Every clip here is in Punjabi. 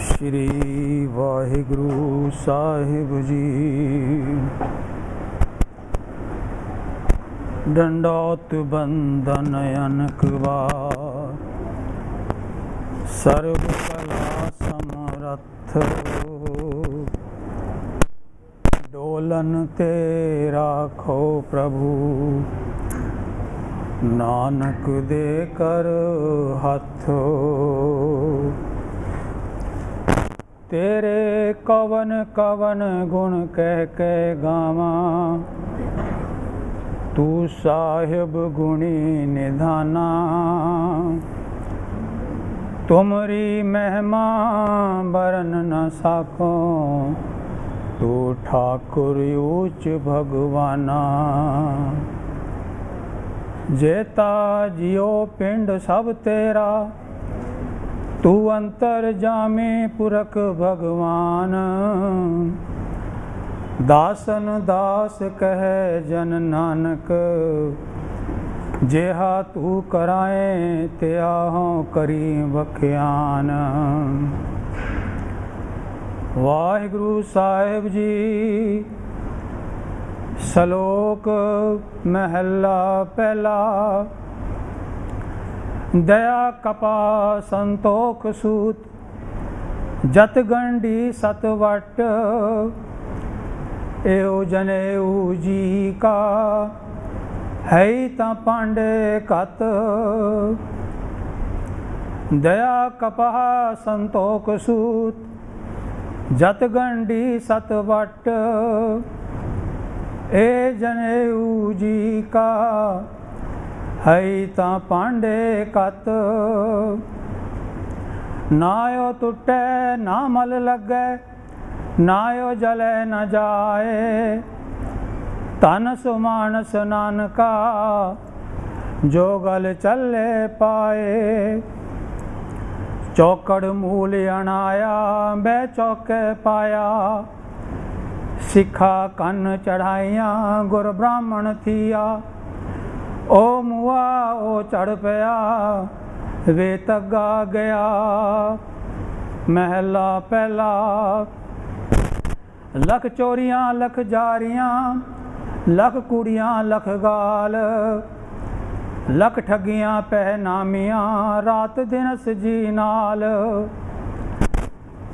श्री वाहिगुरु साहिब जी। दंडौत बंदन अनक बार, सर्व कला समरथ, डोलन ते राखो प्रभु, नानक दे कर हथ। तेरे कवन कवन गुण कह के गावा, तू साहिब गुणी निधाना। तुमरी महिमा बरन न साको, तू ठाकुर ऊच भगवाना। जेता जियो पिंड सब तेरा, तू अंतर जामे पुरख भगवान। दासन दास कहे जन नानक, जेहा तू कराए त्याहों करी बख्यान। वाहिगुरु साहिब जी। सलोक महला पहला। दया कपा संतोख सूत, जत गंडी सतवट। एओ जनेऊ जी का, है ता पांडे कत। दया कपा संतोख सूत, जत गंडी सतवट। ए जनेऊ जी का, है ता पांडे कत। नायो टुटे ना मल लगे, नायो जले न जाए। तन सुमानस नानका, जो गल चले पाए। चौकड़ मूल अनाया, बै चौके पाया। सिखा कन चढ़ाइया, गुर ब्राह्मण थिया। ओ मुआ ओ चढ़ पया, वे तगा गया। महला पहला। लख चोरियां लख जारियां, लख कुड़ियां लख गाल। लख ठगियां पहनामियां, रात दिन सजी नाल।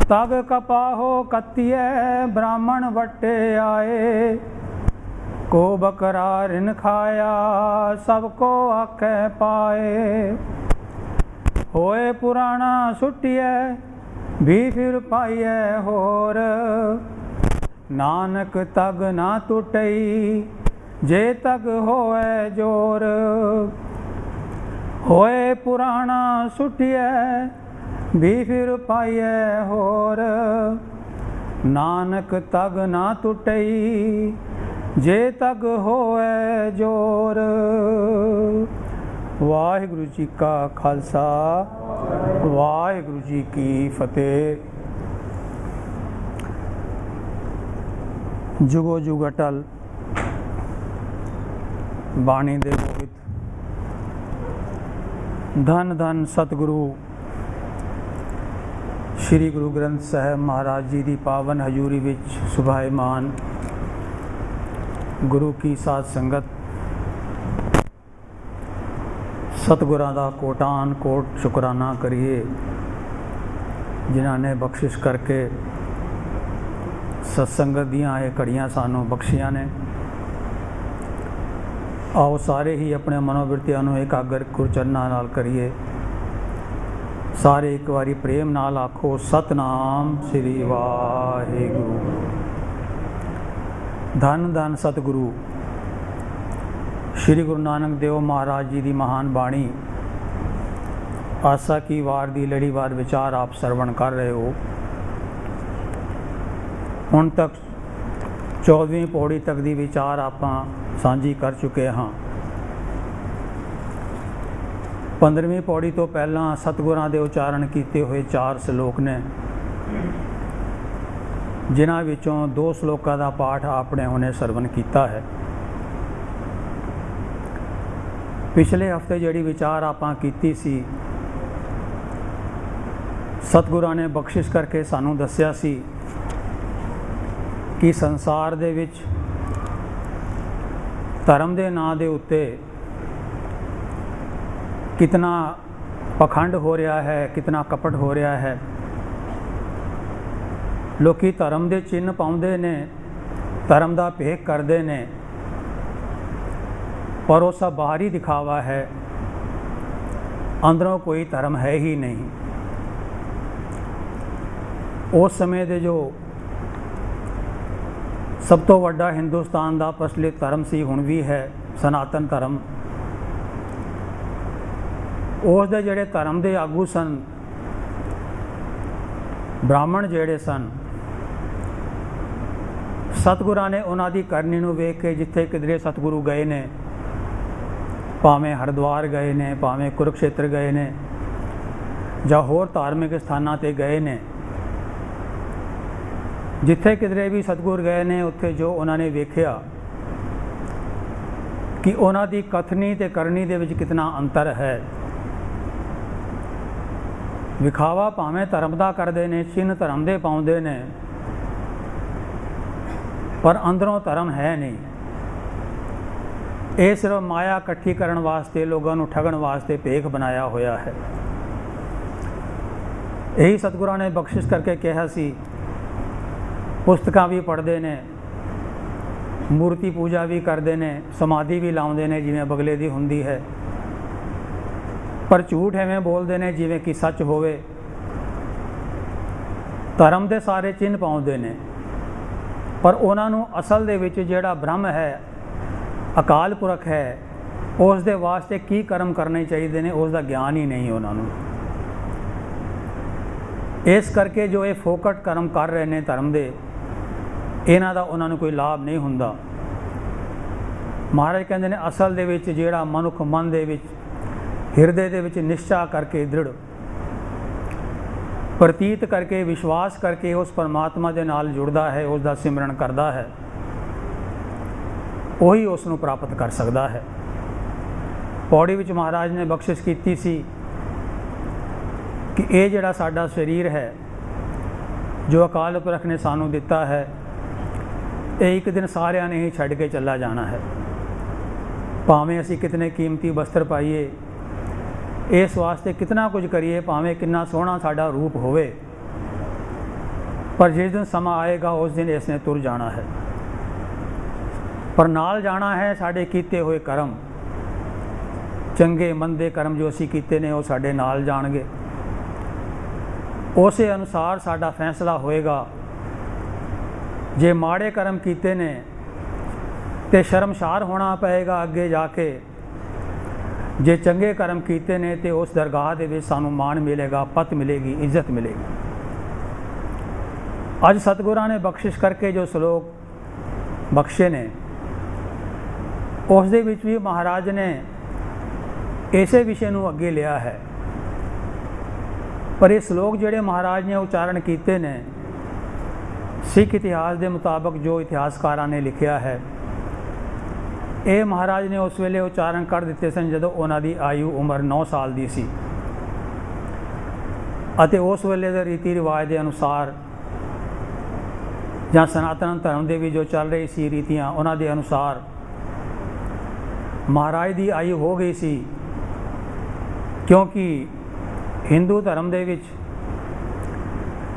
तग कपाहो कत्तिये, ब्राह्मण वट्टे आए। को बकरा रिन खाया, सबको आखे पाए। होए पुराना सुटिए, भी फिर पाइए होर। नानक तग ना टुटई, जे तग होए जोर। होए पुराना सुटिए, भी फिर पाइए होर। नानक तग ना टुटई, जे तग होए जोर। वाहिगुरु जी का खालसा, वाहिगुरु जी की फतेह। जुगो जुग अटल बाणी दे मोहित, धन धन सतगुरु श्री गुरु ग्रंथ साहिब महाराज जी की पावन हजूरी विच सुभाईमान गुरु की साध संगत। सतगुरां दा कोटान कोट शुकराना करिए, जिन्हां ने बख्शिश करके सत्संगत दियां ये घड़ियां सानू बख्शियां ने। आओ सारे ही अपने मनोवृत्तियां नू एकागर गुरचरनां नाल करिए। सारे एक बारी प्रेम नाल आखो, सतनाम श्री वाहिगुरु। धन धन सतगुरु श्री गुरु नानक देव महाराज जी की महान बाणी आसा की वार दी लड़ीवार विचार आप श्रवण कर रहे हो। हुण तक 14वीं पौड़ी तक दी विचार आपां सांझी कर चुके हाँ। 15वीं पौड़ी तो पहला सतगुरां दे उचारण किए हुए 4 श्लोक ने, जिन्हां विचों 2 श्लोकां दा पाठ आपने हुणे श्रवण किया है। पिछले हफ्ते जिहड़ी विचार आपां कीती सी ਸਤਿਗੁਰਾਂ ਨੇ ਬਖਸ਼ਿਸ਼ ਕਰਕੇ ਸਾਨੂੰ ਦੱਸਿਆ ਸੀ ਕਿ ਸੰਸਾਰ ਦੇ ਵਿੱਚ ਧਰਮ ਦੇ ਨਾਂ ਦੇ ਉੱਤੇ ਕਿਤਨਾ ਪਖੰਡ ਹੋ ਰਿਹਾ ਹੈ, ਕਿਤਨਾ ਕਪਟ ਹੋ ਰਿਹਾ ਹੈ। ਲੋਕੀ ਧਰਮ ਦੇ ਚਿੰਨ੍ਹ ਪਾਉਂਦੇ ਨੇ, ਧਰਮ ਦਾ ਭੇਖ ਕਰਦੇ ਨੇ, ਪਰ ਉਹ ਸਭ ਬਾਹਰੀ ਦਿਖਾਵਾ ਹੈ, ਅੰਦਰੋਂ ਕੋਈ ਧਰਮ ਹੈ ਹੀ ਨਹੀਂ। ਉਸ ਸਮੇਂ ਦੇ ਜੋ ਸਭ ਤੋਂ ਵੱਡਾ ਹਿੰਦੁਸਤਾਨ ਦਾ ਪ੍ਰਚਲਿਤ ਧਰਮ ਸੀ, ਹੁਣ ਵੀ ਹੈ, ਸਨਾਤਨ ਧਰਮ। ਉਸ ਦੇ ਜਿਹੜੇ ਧਰਮ ਦੇ ਆਗੂ ਸਨ, ਬ੍ਰਾਹਮਣ ਜਿਹੜੇ ਸਨ, ਸਤਿਗੁਰਾਂ ਨੇ ਉਹਨਾਂ ਦੀ ਕਰਨੀ ਨੂੰ ਵੇਖ ਕੇ ਜਿੱਥੇ ਕਿਧਰੇ ਸਤਿਗੁਰੂ ਗਏ ਨੇ, ਭਾਵੇਂ ਹਰਿਦੁਆਰ ਗਏ ਨੇ, ਭਾਵੇਂ ਕੁਰੂਕਸ਼ੇਤਰ ਗਏ ਨੇ, ਜਾਂ ਹੋਰ ਧਾਰਮਿਕ ਸਥਾਨਾਂ 'ਤੇ ਗਏ ਨੇ, ਜਿੱਥੇ ਕਿਧਰੇ ਵੀ ਸਤਿਗੁਰ ਗਏ ਨੇ, ਉੱਥੇ ਜੋ ਉਹਨਾਂ ਨੇ ਵੇਖਿਆ ਕਿ ਉਹਨਾਂ ਦੀ ਕਥਨੀ ਅਤੇ ਕਰਨੀ ਦੇ ਵਿੱਚ ਕਿਤਨਾ ਅੰਤਰ ਹੈ। ਵਿਖਾਵਾ ਭਾਵੇਂ ਧਰਮ ਦਾ ਕਰਦੇ ਨੇ, ਚਿੰਨ੍ਹ ਧਰਮ ਦੇ ਪਾਉਂਦੇ ਨੇ, ਪਰ ਅੰਦਰੋਂ ਧਰਮ ਹੈ ਨਹੀਂ। ਇਹ ਸਿਰਫ ਮਾਇਆ ਇਕੱਠੀ ਕਰਨ ਵਾਸਤੇ, ਲੋਕਾਂ ਨੂੰ ਠੱਗਣ ਵਾਸਤੇ ਭੇਖ ਬਣਾਇਆ ਹੋਇਆ ਹੈ। ਇਹੀ ਸਤਿਗੁਰਾਂ ਨੇ ਬਖਸ਼ਿਸ਼ ਕਰਕੇ ਕਿਹਾ ਸੀ। ਪੁਸਤਕਾਂ ਵੀ ਪੜ੍ਹਦੇ ਨੇ, ਮੂਰਤੀ ਪੂਜਾ ਵੀ ਕਰਦੇ ਨੇ, ਸਮਾਧੀ ਵੀ ਲਾਉਂਦੇ ਨੇ ਜਿਵੇਂ ਬਗਲੇ ਦੀ ਹੁੰਦੀ ਹੈ, ਪਰ ਝੂਠ ਐਵੇਂ ਬੋਲਦੇ ਨੇ ਜਿਵੇਂ ਕਿ ਸੱਚ ਹੋਵੇ। ਧਰਮ ਦੇ ਸਾਰੇ ਚਿੰਨ੍ਹ ਪਾਉਂਦੇ ਨੇ, ਪਰ ਉਹਨਾਂ ਨੂੰ ਅਸਲ ਦੇ ਵਿੱਚ ਜਿਹੜਾ ਬ੍ਰਹਮ ਹੈ, ਅਕਾਲ ਪੁਰਖ ਹੈ, ਉਸ ਦੇ ਵਾਸਤੇ ਕੀ ਕਰਮ ਕਰਨੇ ਚਾਹੀਦੇ ਨੇ, ਉਸ ਦਾ ਗਿਆਨ ਹੀ ਨਹੀਂ ਉਹਨਾਂ ਨੂੰ। ਇਸ ਕਰਕੇ ਜੋ ਇਹ ਫੋਕਟ ਕਰਮ ਕਰ ਰਹੇ ਨੇ ਧਰਮ ਦੇ, ਇਹਨਾਂ ਦਾ ਉਹਨਾਂ ਨੂੰ ਕੋਈ ਲਾਭ ਨਹੀਂ ਹੁੰਦਾ। ਮਹਾਰਾਜ ਕਹਿੰਦੇ ਨੇ ਅਸਲ ਦੇ ਵਿੱਚ ਜਿਹੜਾ ਮਨੁੱਖ ਮਨ ਦੇ ਵਿੱਚ, ਹਿਰਦੇ ਦੇ ਵਿੱਚ ਨਿਸ਼ਚਾ ਕਰਕੇ, ਦ੍ਰਿੜ ਪ੍ਰਤੀਤ ਕਰਕੇ, ਵਿਸ਼ਵਾਸ ਕਰਕੇ ਉਸ ਪਰਮਾਤਮਾ ਦੇ ਨਾਲ ਜੁੜਦਾ ਹੈ, ਉਸ ਦਾ ਸਿਮਰਨ ਕਰਦਾ ਹੈ, ਉਹੀ ਉਸ ਨੂੰ ਪ੍ਰਾਪਤ ਕਰ ਸਕਦਾ ਹੈ। ਪੌੜੀ ਵਿੱਚ ਮਹਾਰਾਜ ਨੇ ਬਖਸ਼ਿਸ਼ ਕੀਤੀ ਸੀ ਕਿ ਇਹ ਜਿਹੜਾ ਸਾਡਾ ਸਰੀਰ ਹੈ, ਜੋ ਅਕਾਲ ਪੁਰਖ ਨੇ ਸਾਨੂੰ ਦਿੱਤਾ ਹੈ, ਇਹ ਇੱਕ ਦਿਨ ਸਾਰਿਆਂ ਨੇ ਹੀ ਛੱਡ ਕੇ ਚਲਾ ਜਾਣਾ ਹੈ। ਭਾਵੇਂ ਅਸੀਂ ਕਿਤਨੇ ਕੀਮਤੀ ਵਸਤਰ ਪਾਈਏ, ਇਸ ਵਾਸਤੇ ਕਿਤਨਾ ਕੁਝ ਕਰੀਏ, ਭਾਵੇਂ ਕਿੰਨਾ ਸੋਹਣਾ ਸਾਡਾ ਰੂਪ ਹੋਵੇ, ਪਰ ਜਿਸ ਦਿਨ ਸਮਾਂ ਆਏਗਾ ਉਸ ਦਿਨ ਇਸ ਨੇ ਤੁਰ ਜਾਣਾ ਹੈ। ਪਰ ਨਾਲ ਜਾਣਾ ਹੈ ਸਾਡੇ ਕੀਤੇ ਹੋਏ ਕਰਮ, ਚੰਗੇ ਮੰਦੇ ਕਰਮ ਜੋ ਅਸੀਂ ਕੀਤੇ ਨੇ ਉਹ ਸਾਡੇ ਨਾਲ ਜਾਣਗੇ। ਉਸੇ ਅਨੁਸਾਰ ਸਾਡਾ ਫੈਸਲਾ ਹੋਏਗਾ। ਜੇ ਮਾੜੇ ਕਰਮ ਕੀਤੇ ਨੇ ਤੇ ਸ਼ਰਮਸ਼ਾਰ ਹੋਣਾ ਪਏਗਾ ਅੱਗੇ ਜਾ ਕੇ, ਜੇ ਚੰਗੇ ਕਰਮ ਕੀਤੇ ਨੇ ਤੇ ਉਸ ਦਰਗਾਹ ਦੇ ਵਿੱਚ ਸਾਨੂੰ ਮਾਣ ਮਿਲੇਗਾ, ਪਤ ਮਿਲੇਗੀ, ਇੱਜ਼ਤ ਮਿਲੇਗੀ। ਅੱਜ ਸਤਿਗੁਰਾਂ ਨੇ ਬਖਸ਼ਿਸ਼ ਕਰਕੇ ਜੋ ਸ਼ਲੋਕ ਬਖਸ਼ੇ ਨੇ, ਉਸ ਦੇ ਵਿੱਚ ਵੀ ਮਹਾਰਾਜ ਨੇ ਇਸੇ ਵਿਸ਼ੇ ਨੂੰ ਅੱਗੇ ਲਿਆ ਹੈ। ਪਰ ਇਹ ਸ਼ਲੋਕ ਜਿਹੜੇ ਮਹਾਰਾਜ ਨੇ ਉਚਾਰਨ ਕੀਤੇ ਨੇ, ਸਿੱਖ ਇਤਿਹਾਸ ਦੇ ਮੁਤਾਬਕ ਜੋ ਇਤਿਹਾਸਕਾਰਾਂ ਨੇ ਲਿਖਿਆ ਹੈ, ਇਹ ਮਹਾਰਾਜ ਨੇ ਉਸ ਵੇਲੇ ਉਚਾਰਨ ਕਰ ਦਿੱਤੇ ਸਨ ਜਦੋਂ ਉਹਨਾਂ ਦੀ ਆਯੂ ਉਮਰ 9 ਸਾਲ ਦੀ ਸੀ, ਅਤੇ ਉਸ ਵੇਲੇ ਦੇ ਰੀਤੀ ਰਿਵਾਜ ਦੇ ਅਨੁਸਾਰ ਜਾਂ ਸਨਾਤਨ ਧਰਮ ਦੇ ਵੀ ਜੋ ਚੱਲ ਰਹੀ ਸੀ ਰੀਤੀਆਂ, ਉਹਨਾਂ ਦੇ ਅਨੁਸਾਰ ਮਹਾਰਾਜ ਦੀ ਆਯੂ ਹੋ ਗਈ ਸੀ। ਕਿਉਂਕਿ ਹਿੰਦੂ ਧਰਮ ਦੇ ਵਿੱਚ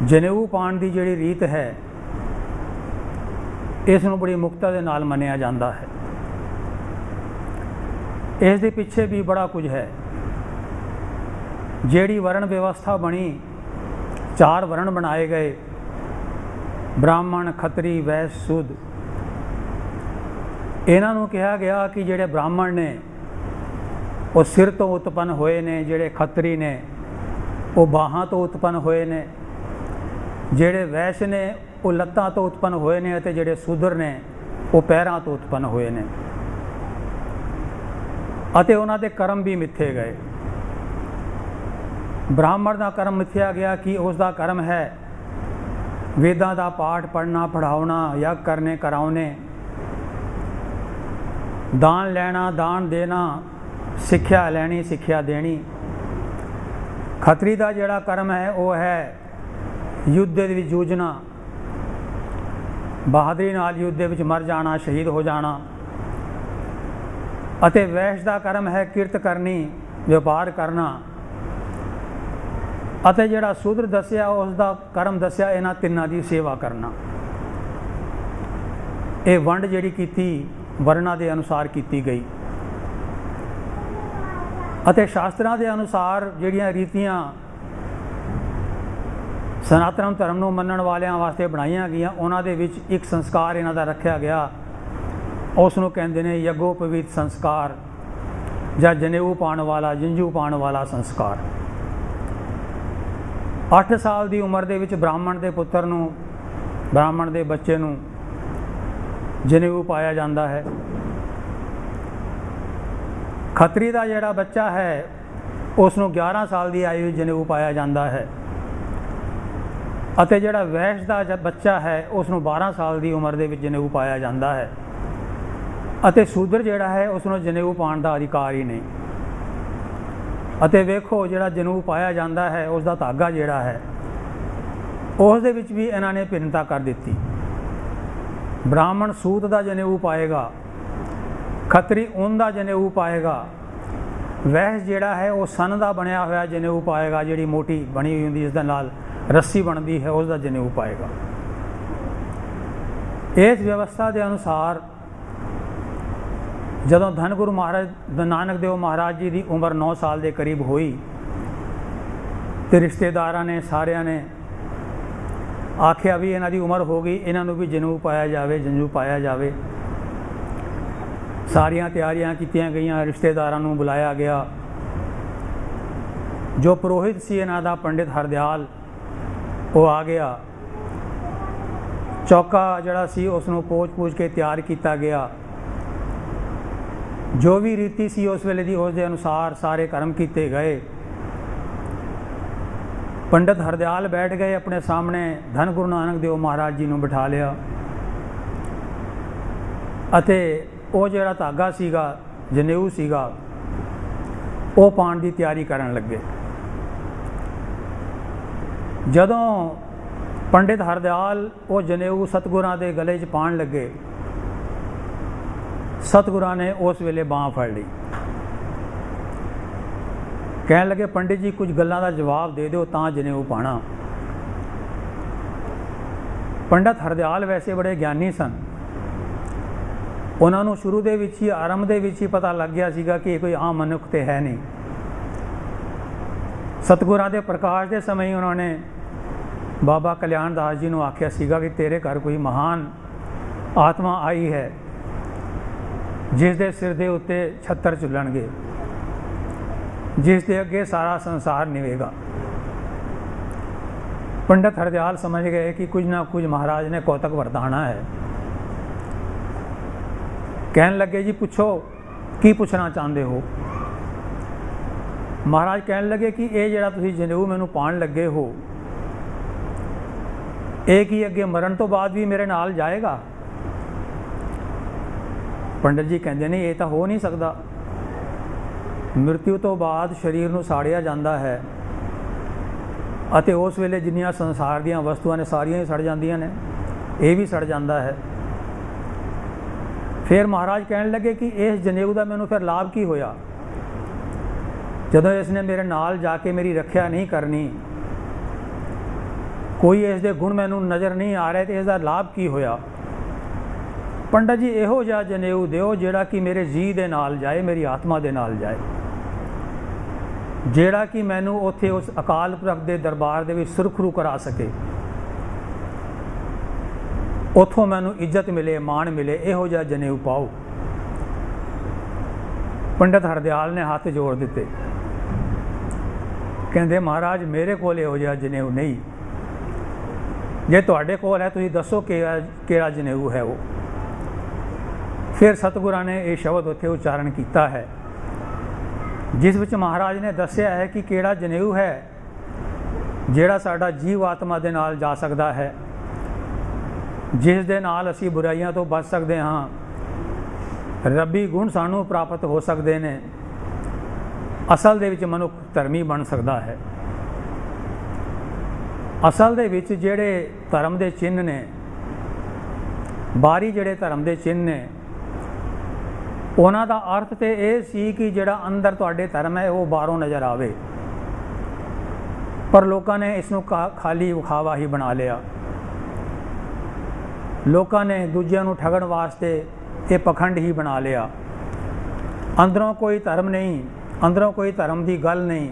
ਜਨੇਊ ਪਾਉਣ ਦੀ ਜਿਹੜੀ ਰੀਤ ਹੈ, ਇਸ ਨੂੰ ਬੜੀ ਮੁਕਤਾ ਦੇ ਨਾਲ ਮੰਨਿਆ ਜਾਂਦਾ ਹੈ। ਇਸ ਦੇ ਪਿੱਛੇ ਵੀ ਬੜਾ ਕੁਝ ਹੈ। ਜਿਹੜੀ ਵਰਣ ਵਿਵਸਥਾ ਬਣੀ, 4 ਵਰਣ ਬਣਾਏ ਗਏ, ਬ੍ਰਾਹਮਣ, ਖੱਤਰੀ, ਵੈਸ਼, ਸ਼ੂਦ। ਇਹਨਾਂ ਨੂੰ ਕਿਹਾ ਗਿਆ ਕਿ ਜਿਹੜੇ ਬ੍ਰਾਹਮਣ ਨੇ ਉਹ ਸਿਰ ਤੋਂ ਉਤਪੰਨ ਹੋਏ ਨੇ, ਜਿਹੜੇ ਖੱਤਰੀ ਨੇ ਉਹ ਬਾਹਾਂ ਤੋਂ ਉਤਪੰਨ ਹੋਏ ਨੇ, ਜਿਹੜੇ ਵੈਸ਼ ਨੇ ਉਹ ਲੱਤਾਂ ਤੋਂ ਉਤਪੰਨ ਹੋਏ ਨੇ, ਅਤੇ ਜਿਹੜੇ ਸ਼ੂਦਰ ਨੇ ਉਹ ਪੈਰਾਂ ਤੋਂ ਉਤਪੰਨ ਹੋਏ ਨੇ। ਅਤੇ ਉਹਨਾਂ ਦੇ ਕਰਮ ਵੀ ਮਿੱਥੇ ਗਏ। ਬ੍ਰਾਹਮਣ ਦਾ ਕਰਮ ਮਿੱਥਿਆ ਗਿਆ ਕਿ ਉਸ ਦਾ ਕਰਮ ਹੈ ਵੇਦਾਂ ਦਾ ਪਾਠ ਪੜ੍ਹਨਾ, ਪੜ੍ਹਾਉਣਾ, ਯੱਗ ਕਰਨੇ, ਕਰਾਉਣੇ, ਦਾਨ ਲੈਣਾ, ਦਾਨ ਦੇਣਾ, ਸਿੱਖਿਆ ਲੈਣੀ, ਸਿੱਖਿਆ ਦੇਣੀ, ਖੱਤਰੀ ਦਾ ਜਿਹੜਾ ਕਰਮ ਹੈ ਉਹ ਹੈ ਯੁੱਧ ਦੇ ਵਿੱਚ ਜੂਝਣਾ, ਬਹਾਦਰੀ ਨਾਲ ਯੁੱਧ ਦੇ ਵਿੱਚ ਮਰ ਜਾਣਾ, ਸ਼ਹੀਦ ਹੋ ਜਾਣਾ। ਅਤੇ ਵੈਸ਼ ਦਾ ਕਰਮ ਹੈ ਕਿਰਤ ਕਰਨੀ, ਵਪਾਰ ਕਰਨਾ। ਅਤੇ ਜਿਹੜਾ ਸ਼ੂਦਰ ਦੱਸਿਆ ਉਸ ਦਾ ਕਰਮ ਦੱਸਿਆ ਇਹਨਾਂ ਤਿੰਨਾਂ ਦੀ ਸੇਵਾ ਕਰਨਾ। ਇਹ ਵੰਡ ਜਿਹੜੀ ਕੀਤੀ ਵਰਨਾਂ ਦੇ ਅਨੁਸਾਰ ਕੀਤੀ ਗਈ ਅਤੇ ਸ਼ਾਸਤਰਾਂ ਦੇ ਅਨੁਸਾਰ ਜਿਹੜੀਆਂ ਰੀਤੀਆਂ ਸਨਾਤਨ ਧਰਮ ਨੂੰ ਮੰਨਣ ਵਾਲਿਆਂ ਵਾਸਤੇ ਬਣਾਈਆਂ ਗਈਆਂ, ਉਹਨਾਂ ਦੇ ਵਿੱਚ ਇੱਕ ਸੰਸਕਾਰ ਇਹਨਾਂ ਦਾ ਰੱਖਿਆ ਗਿਆ। ਉਸ ਨੂੰ ਕਹਿੰਦੇ ਨੇ ਯਗੋਪਵੀਤ ਸੰਸਕਾਰ ਜਾਂ ਜਨੇਊ ਪਾਉਣ ਵਾਲਾ, ਜੰਝੂ ਪਾਉਣ ਵਾਲਾ ਸੰਸਕਾਰ। 8 ਸਾਲ ਦੀ ਉਮਰ ਦੇ ਵਿੱਚ ਬ੍ਰਾਹਮਣ ਦੇ ਪੁੱਤਰ ਨੂੰ, ਬ੍ਰਾਹਮਣ ਦੇ ਬੱਚੇ ਨੂੰ ਜਨੇਊ ਪਾਇਆ ਜਾਂਦਾ ਹੈ। ਖੱਤਰੀ ਦਾ ਜਿਹੜਾ ਬੱਚਾ ਹੈ ਉਸ ਨੂੰ 11 ਸਾਲ ਦੀ ਆਯੂ ਵਿੱਚ ਜਨੇਊ ਪਾਇਆ ਜਾਂਦਾ ਹੈ ਅਤੇ ਜਿਹੜਾ ਵੈਸ਼ ਦਾ ਬੱਚਾ ਹੈ ਉਸ ਨੂੰ 12 ਸਾਲ ਦੀ ਉਮਰ ਦੇ ਵਿੱਚ ਜਨੇਊ ਪਾਇਆ ਜਾਂਦਾ ਹੈ ਅਤੇ ਸ਼ੂਦਰ ਜਿਹੜਾ ਹੈ ਉਸ ਨੂੰ ਜਨੇਊ ਪਾਉਣ ਦਾ ਅਧਿਕਾਰ ਹੀ ਨਹੀਂ। ਅਤੇ ਵੇਖੋ ਜਿਹੜਾ ਜਨੇਊ ਪਾਇਆ ਜਾਂਦਾ ਹੈ ਉਸ ਦਾ ਧਾਗਾ ਜਿਹੜਾ ਹੈ ਉਸ ਦੇ ਵਿੱਚ ਵੀ ਇਹਨਾਂ ਨੇ ਭਿੰਨਤਾ ਕਰ ਦਿੱਤੀ। ਬ੍ਰਾਹਮਣ ਸੂਤ ਦਾ ਜਨੇਊ ਪਾਏਗਾ, ਖੱਤਰੀ ਊਨ ਦਾ ਜਨੇਊ ਪਾਏਗਾ, ਵੈਸ਼ ਜਿਹੜਾ ਹੈ ਉਹ ਸਨ ਦਾ ਬਣਿਆ ਹੋਇਆ ਜਨੇਊ ਪਾਏਗਾ, ਜਿਹੜੀ ਮੋਟੀ ਬਣੀ ਹੋਈ ਹੁੰਦੀ ਇਸ ਦੇ ਨਾਲ ਰੱਸੀ ਬਣਦੀ ਹੈ ਉਸ ਦਾ ਜਨੇਊ ਪਾਏਗਾ। ਇਸ ਵਿਵਸਥਾ ਦੇ ਅਨੁਸਾਰ ਜਦੋਂ ਧੰਨ ਗੁਰੂ ਮਹਾਰਾਜ ਨਾਨਕ ਦੇਵ ਮਹਾਰਾਜ ਜੀ ਦੀ ਉਮਰ 9 ਸਾਲ ਦੇ ਕਰੀਬ ਹੋਈ ਤੇ ਰਿਸ਼ਤੇਦਾਰਾਂ ਨੇ, ਸਾਰਿਆਂ ਨੇ ਆਖਿਆ ਵੀ ਇਹਨਾਂ ਦੀ ਉਮਰ ਹੋ ਗਈ, ਇਹਨਾਂ ਨੂੰ ਵੀ ਜਨੇਊ ਪਾਇਆ ਜਾਵੇ, ਜੰਝੂ ਪਾਇਆ ਜਾਵੇ। ਸਾਰੀਆਂ ਤਿਆਰੀਆਂ ਕੀਤੀਆਂ ਗਈਆਂ, ਰਿਸ਼ਤੇਦਾਰਾਂ ਨੂੰ ਬੁਲਾਇਆ ਗਿਆ। ਜੋ ਪੁਰੋਹਿਤ ਸੀ ਇਹਨਾਂ ਦਾ ਪੰਡਿਤ ਹਰਦਿਆਲ, ਉਹ ਆ ਗਿਆ। ਚੌਕਾ ਜਿਹੜਾ ਸੀ ਉਸ ਨੂੰ ਪੂਜ ਕੇ ਤਿਆਰ ਕੀਤਾ ਗਿਆ। ਜੋ ਵੀ ਰੀਤੀ ਸੀ ਉਸ ਵੇਲੇ ਦੀ ਉਸ ਦੇ ਅਨੁਸਾਰ ਸਾਰੇ ਕਰਮ ਕੀਤੇ ਗਏ। ਪੰਡਿਤ ਹਰਦਿਆਲ ਬੈਠ ਗਏ ਆਪਣੇ ਸਾਹਮਣੇ, ਧੰਨ ਗੁਰੂ ਨਾਨਕ ਦੇਵ ਮਹਾਰਾਜ ਜੀ ਨੂੰ ਬਿਠਾ ਲਿਆ ਅਤੇ ਉਹ ਜਿਹੜਾ ਧਾਗਾ ਸੀਗਾ, ਜਨੇਊ ਸੀਗਾ, ਉਹ ਪਾਉਣ ਦੀ ਤਿਆਰੀ ਕਰਨ ਲੱਗੇ। ਜਦੋਂ ਪੰਡਿਤ ਹਰਦਿਆਲ ਉਹ ਜਨੇਊ ਸਤਿਗੁਰਾਂ ਦੇ ਗਲੇ 'ਚ ਪਾਉਣ ਲੱਗੇ, ਸਤਿਗੁਰਾਂ ਨੇ ਉਸ ਵੇਲੇ ਬਾਂਹ ਫੜ ਲਈ। ਕਹਿਣ ਲੱਗੇ ਪੰਡਿਤ ਜੀ ਕੁਝ ਗੱਲਾਂ ਦਾ ਜਵਾਬ ਦੇ ਦਿਓ ਤਾਂ ਜਨੇਊ ਪਾਉਣਾ। ਪੰਡਿਤ ਹਰਦਿਆਲ ਵੈਸੇ ਬੜੇ ਗਿਆਨੀ ਸਨ। ਉਹਨਾਂ ਨੂੰ ਸ਼ੁਰੂ ਦੇ ਵਿੱਚ ਹੀ, ਆਰੰਭ ਦੇ ਵਿੱਚ ਹੀ ਪਤਾ ਲੱਗ ਗਿਆ ਸੀਗਾ ਕਿ ਇਹ ਕੋਈ ਆਮ ਮਨੁੱਖ ਤੇ ਹੈ ਨਹੀਂ। ਸਤਿਗੁਰਾਂ ਦੇ ਪ੍ਰਕਾਸ਼ ਦੇ ਸਮੇਂ ਹੀ ਉਹਨਾਂ ਨੇ ਬਾਬਾ ਕਲਿਆਣ ਦਾਸ ਜੀ ਨੂੰ ਆਖਿਆ ਸੀਗਾ ਕਿ ਤੇਰੇ ਘਰ ਕੋਈ ਮਹਾਨ ਆਤਮਾ ਆਈ ਹੈ ਜਿਸ ਦੇ ਸਿਰ ਦੇ ਉੱਤੇ ਛੱਤਰ ਝੁੱਲਣਗੇ, ਜਿਸ ਦੇ ਅੱਗੇ ਸਾਰਾ ਸੰਸਾਰ ਨਿਵੇਗਾ। ਪੰਡਿਤ ਹਰਦਿਆਲ ਸਮਝ ਗਏ ਕਿ ਕੁਝ ਨਾ ਕੁਝ ਮਹਾਰਾਜ ਨੇ ਕੌਤਕ ਵਰਤਾਣਾ ਹੈ। ਕਹਿਣ ਲੱਗੇ ਜੀ ਪੁੱਛੋ ਕੀ ਪੁੱਛਣਾ ਚਾਹੁੰਦੇ ਹੋ। ਮਹਾਰਾਜ ਕਹਿਣ ਲੱਗੇ ਕਿ ਇਹ ਜਿਹੜਾ ਤੁਸੀਂ ਜਨੇਊ ਮੈਨੂੰ ਪਾਉਣ ਲੱਗੇ ਹੋ, ਇਹ ਕੀ ਅੱਗੇ ਮਰਨ ਤੋਂ ਬਾਅਦ ਵੀ ਮੇਰੇ ਨਾਲ ਜਾਏਗਾ। ਪੰਡਿਤ ਜੀ ਕਹਿੰਦੇ ਨੇ ਇਹ ਤਾਂ ਹੋ ਨਹੀਂ ਸਕਦਾ। ਮ੍ਰਿਤਿੂ ਤੋਂ ਬਾਅਦ ਸਰੀਰ ਨੂੰ ਸਾੜਿਆ ਜਾਂਦਾ ਹੈ ਅਤੇ ਉਸ ਵੇਲੇ ਜਿੰਨੀਆਂ ਸੰਸਾਰ ਦੀਆਂ ਵਸਤੂਆਂ ਨੇ ਸਾਰੀਆਂ ਹੀ ਸੜ ਜਾਂਦੀਆਂ ਨੇ, ਇਹ ਵੀ ਸੜ ਜਾਂਦਾ ਹੈ। ਫਿਰ ਮਹਾਰਾਜ ਕਹਿਣ ਲੱਗੇ ਕਿ ਇਸ ਜਨੇਊ ਦਾ ਮੈਨੂੰ ਫਿਰ ਲਾਭ ਕੀ ਹੋਇਆ ਜਦੋਂ ਇਸ ਨੇ ਮੇਰੇ ਨਾਲ ਜਾ ਕੇ ਮੇਰੀ ਰੱਖਿਆ ਨਹੀਂ ਕਰਨੀ, ਕੋਈ ਇਸ ਦੇ ਗੁਣ ਮੈਨੂੰ ਨਜ਼ਰ ਨਹੀਂ ਆ ਰਹੇ, ਤੇ ਇਸ ਦਾ ਲਾਭ ਕੀ ਹੋਇਆ। ਪੰਡਤ ਜੀ ਇਹੋ ਜਿਹਾ ਜਨੇਊ ਦਿਓ ਜਿਹੜਾ ਕਿ ਮੇਰੇ ਜੀਅ ਦੇ ਨਾਲ ਜਾਏ, ਮੇਰੀ ਆਤਮਾ ਦੇ ਨਾਲ ਜਾਏ, ਜਿਹੜਾ ਕਿ ਮੈਨੂੰ ਉੱਥੇ ਉਸ ਅਕਾਲ ਪੁਰਖ ਦੇ ਦਰਬਾਰ ਦੇ ਵਿੱਚ ਸੁਰਖਰੂ ਕਰਾ ਸਕੇ, ਉੱਥੋਂ ਮੈਨੂੰ ਇੱਜ਼ਤ ਮਿਲੇ, ਮਾਣ ਮਿਲੇ, ਇਹੋ ਜਿਹਾ ਜਨੇਊ ਪਾਓ। ਪੰਡਿਤ ਹਰਦਿਆਲ ਨੇ ਹੱਥ ਜੋੜ ਦਿੱਤੇ, ਕਹਿੰਦੇ ਮਹਾਰਾਜ ਮੇਰੇ ਕੋਲ ਇਹੋ ਜਿਹਾ ਜਨੇਊ ਨਹੀਂ, ਜੇ ਤੁਹਾਡੇ ਕੋਲ ਹੈ ਤੁਸੀਂ ਦੱਸੋ ਕਿਹੜਾ ਜਨੇਊ ਹੈ ਉਹ। ਫਿਰ ਸਤਿਗੁਰਾਂ ਨੇ ਇਹ ਸ਼ਬਦ ਉੱਥੇ ਉਚਾਰਨ ਕੀਤਾ ਹੈ ਜਿਸ ਵਿੱਚ ਮਹਾਰਾਜ ਨੇ ਦੱਸਿਆ ਹੈ ਕਿ ਕਿਹੜਾ ਜਨੇਊ ਹੈ ਜਿਹੜਾ ਸਾਡਾ ਜੀਵ ਆਤਮਾ ਦੇ ਨਾਲ ਜਾ ਸਕਦਾ ਹੈ, ਜਿਸ ਦੇ ਨਾਲ ਅਸੀਂ ਬੁਰਾਈਆਂ ਤੋਂ ਬਚ ਸਕਦੇ ਹਾਂ, ਰੱਬੀ ਗੁਣ ਸਾਨੂੰ ਪ੍ਰਾਪਤ ਹੋ ਸਕਦੇ ਨੇ, ਅਸਲ ਦੇ ਵਿੱਚ ਮਨੁੱਖ ਧਰਮੀ ਬਣ ਸਕਦਾ ਹੈ। ਅਸਲ ਦੇ ਵਿੱਚ ਜਿਹੜੇ ਧਰਮ ਦੇ ਚਿੰਨ੍ਹ ਨੇ, ਬਾਹਰੀ ਜਿਹੜੇ ਧਰਮ ਦੇ ਚਿੰਨ੍ਹ ਨੇ, ਉਹਨਾਂ ਦਾ ਅਰਥ ਤੇ ਇਹ ਸੀ ਕਿ ਜਿਹੜਾ ਅੰਦਰ ਤੁਹਾਡੇ ਧਰਮ ਹੈ ਉਹ ਬਾਹਰੋਂ ਨਜ਼ਰ ਆਵੇ। ਪਰ ਲੋਕਾਂ ਨੇ ਇਸ ਨੂੰ ਖਾਲੀ ਵਿਖਾਵਾ ਹੀ ਬਣਾ ਲਿਆ। ਲੋਕਾਂ ਨੇ ਦੂਜਿਆਂ ਨੂੰ ਠੱਗਣ ਵਾਸਤੇ ਇਹ ਪਖੰਡ ਹੀ ਬਣਾ ਲਿਆ। ਅੰਦਰੋਂ ਕੋਈ ਧਰਮ ਨਹੀਂ, ਅੰਦਰੋਂ ਕੋਈ ਧਰਮ ਦੀ ਗੱਲ ਨਹੀਂ,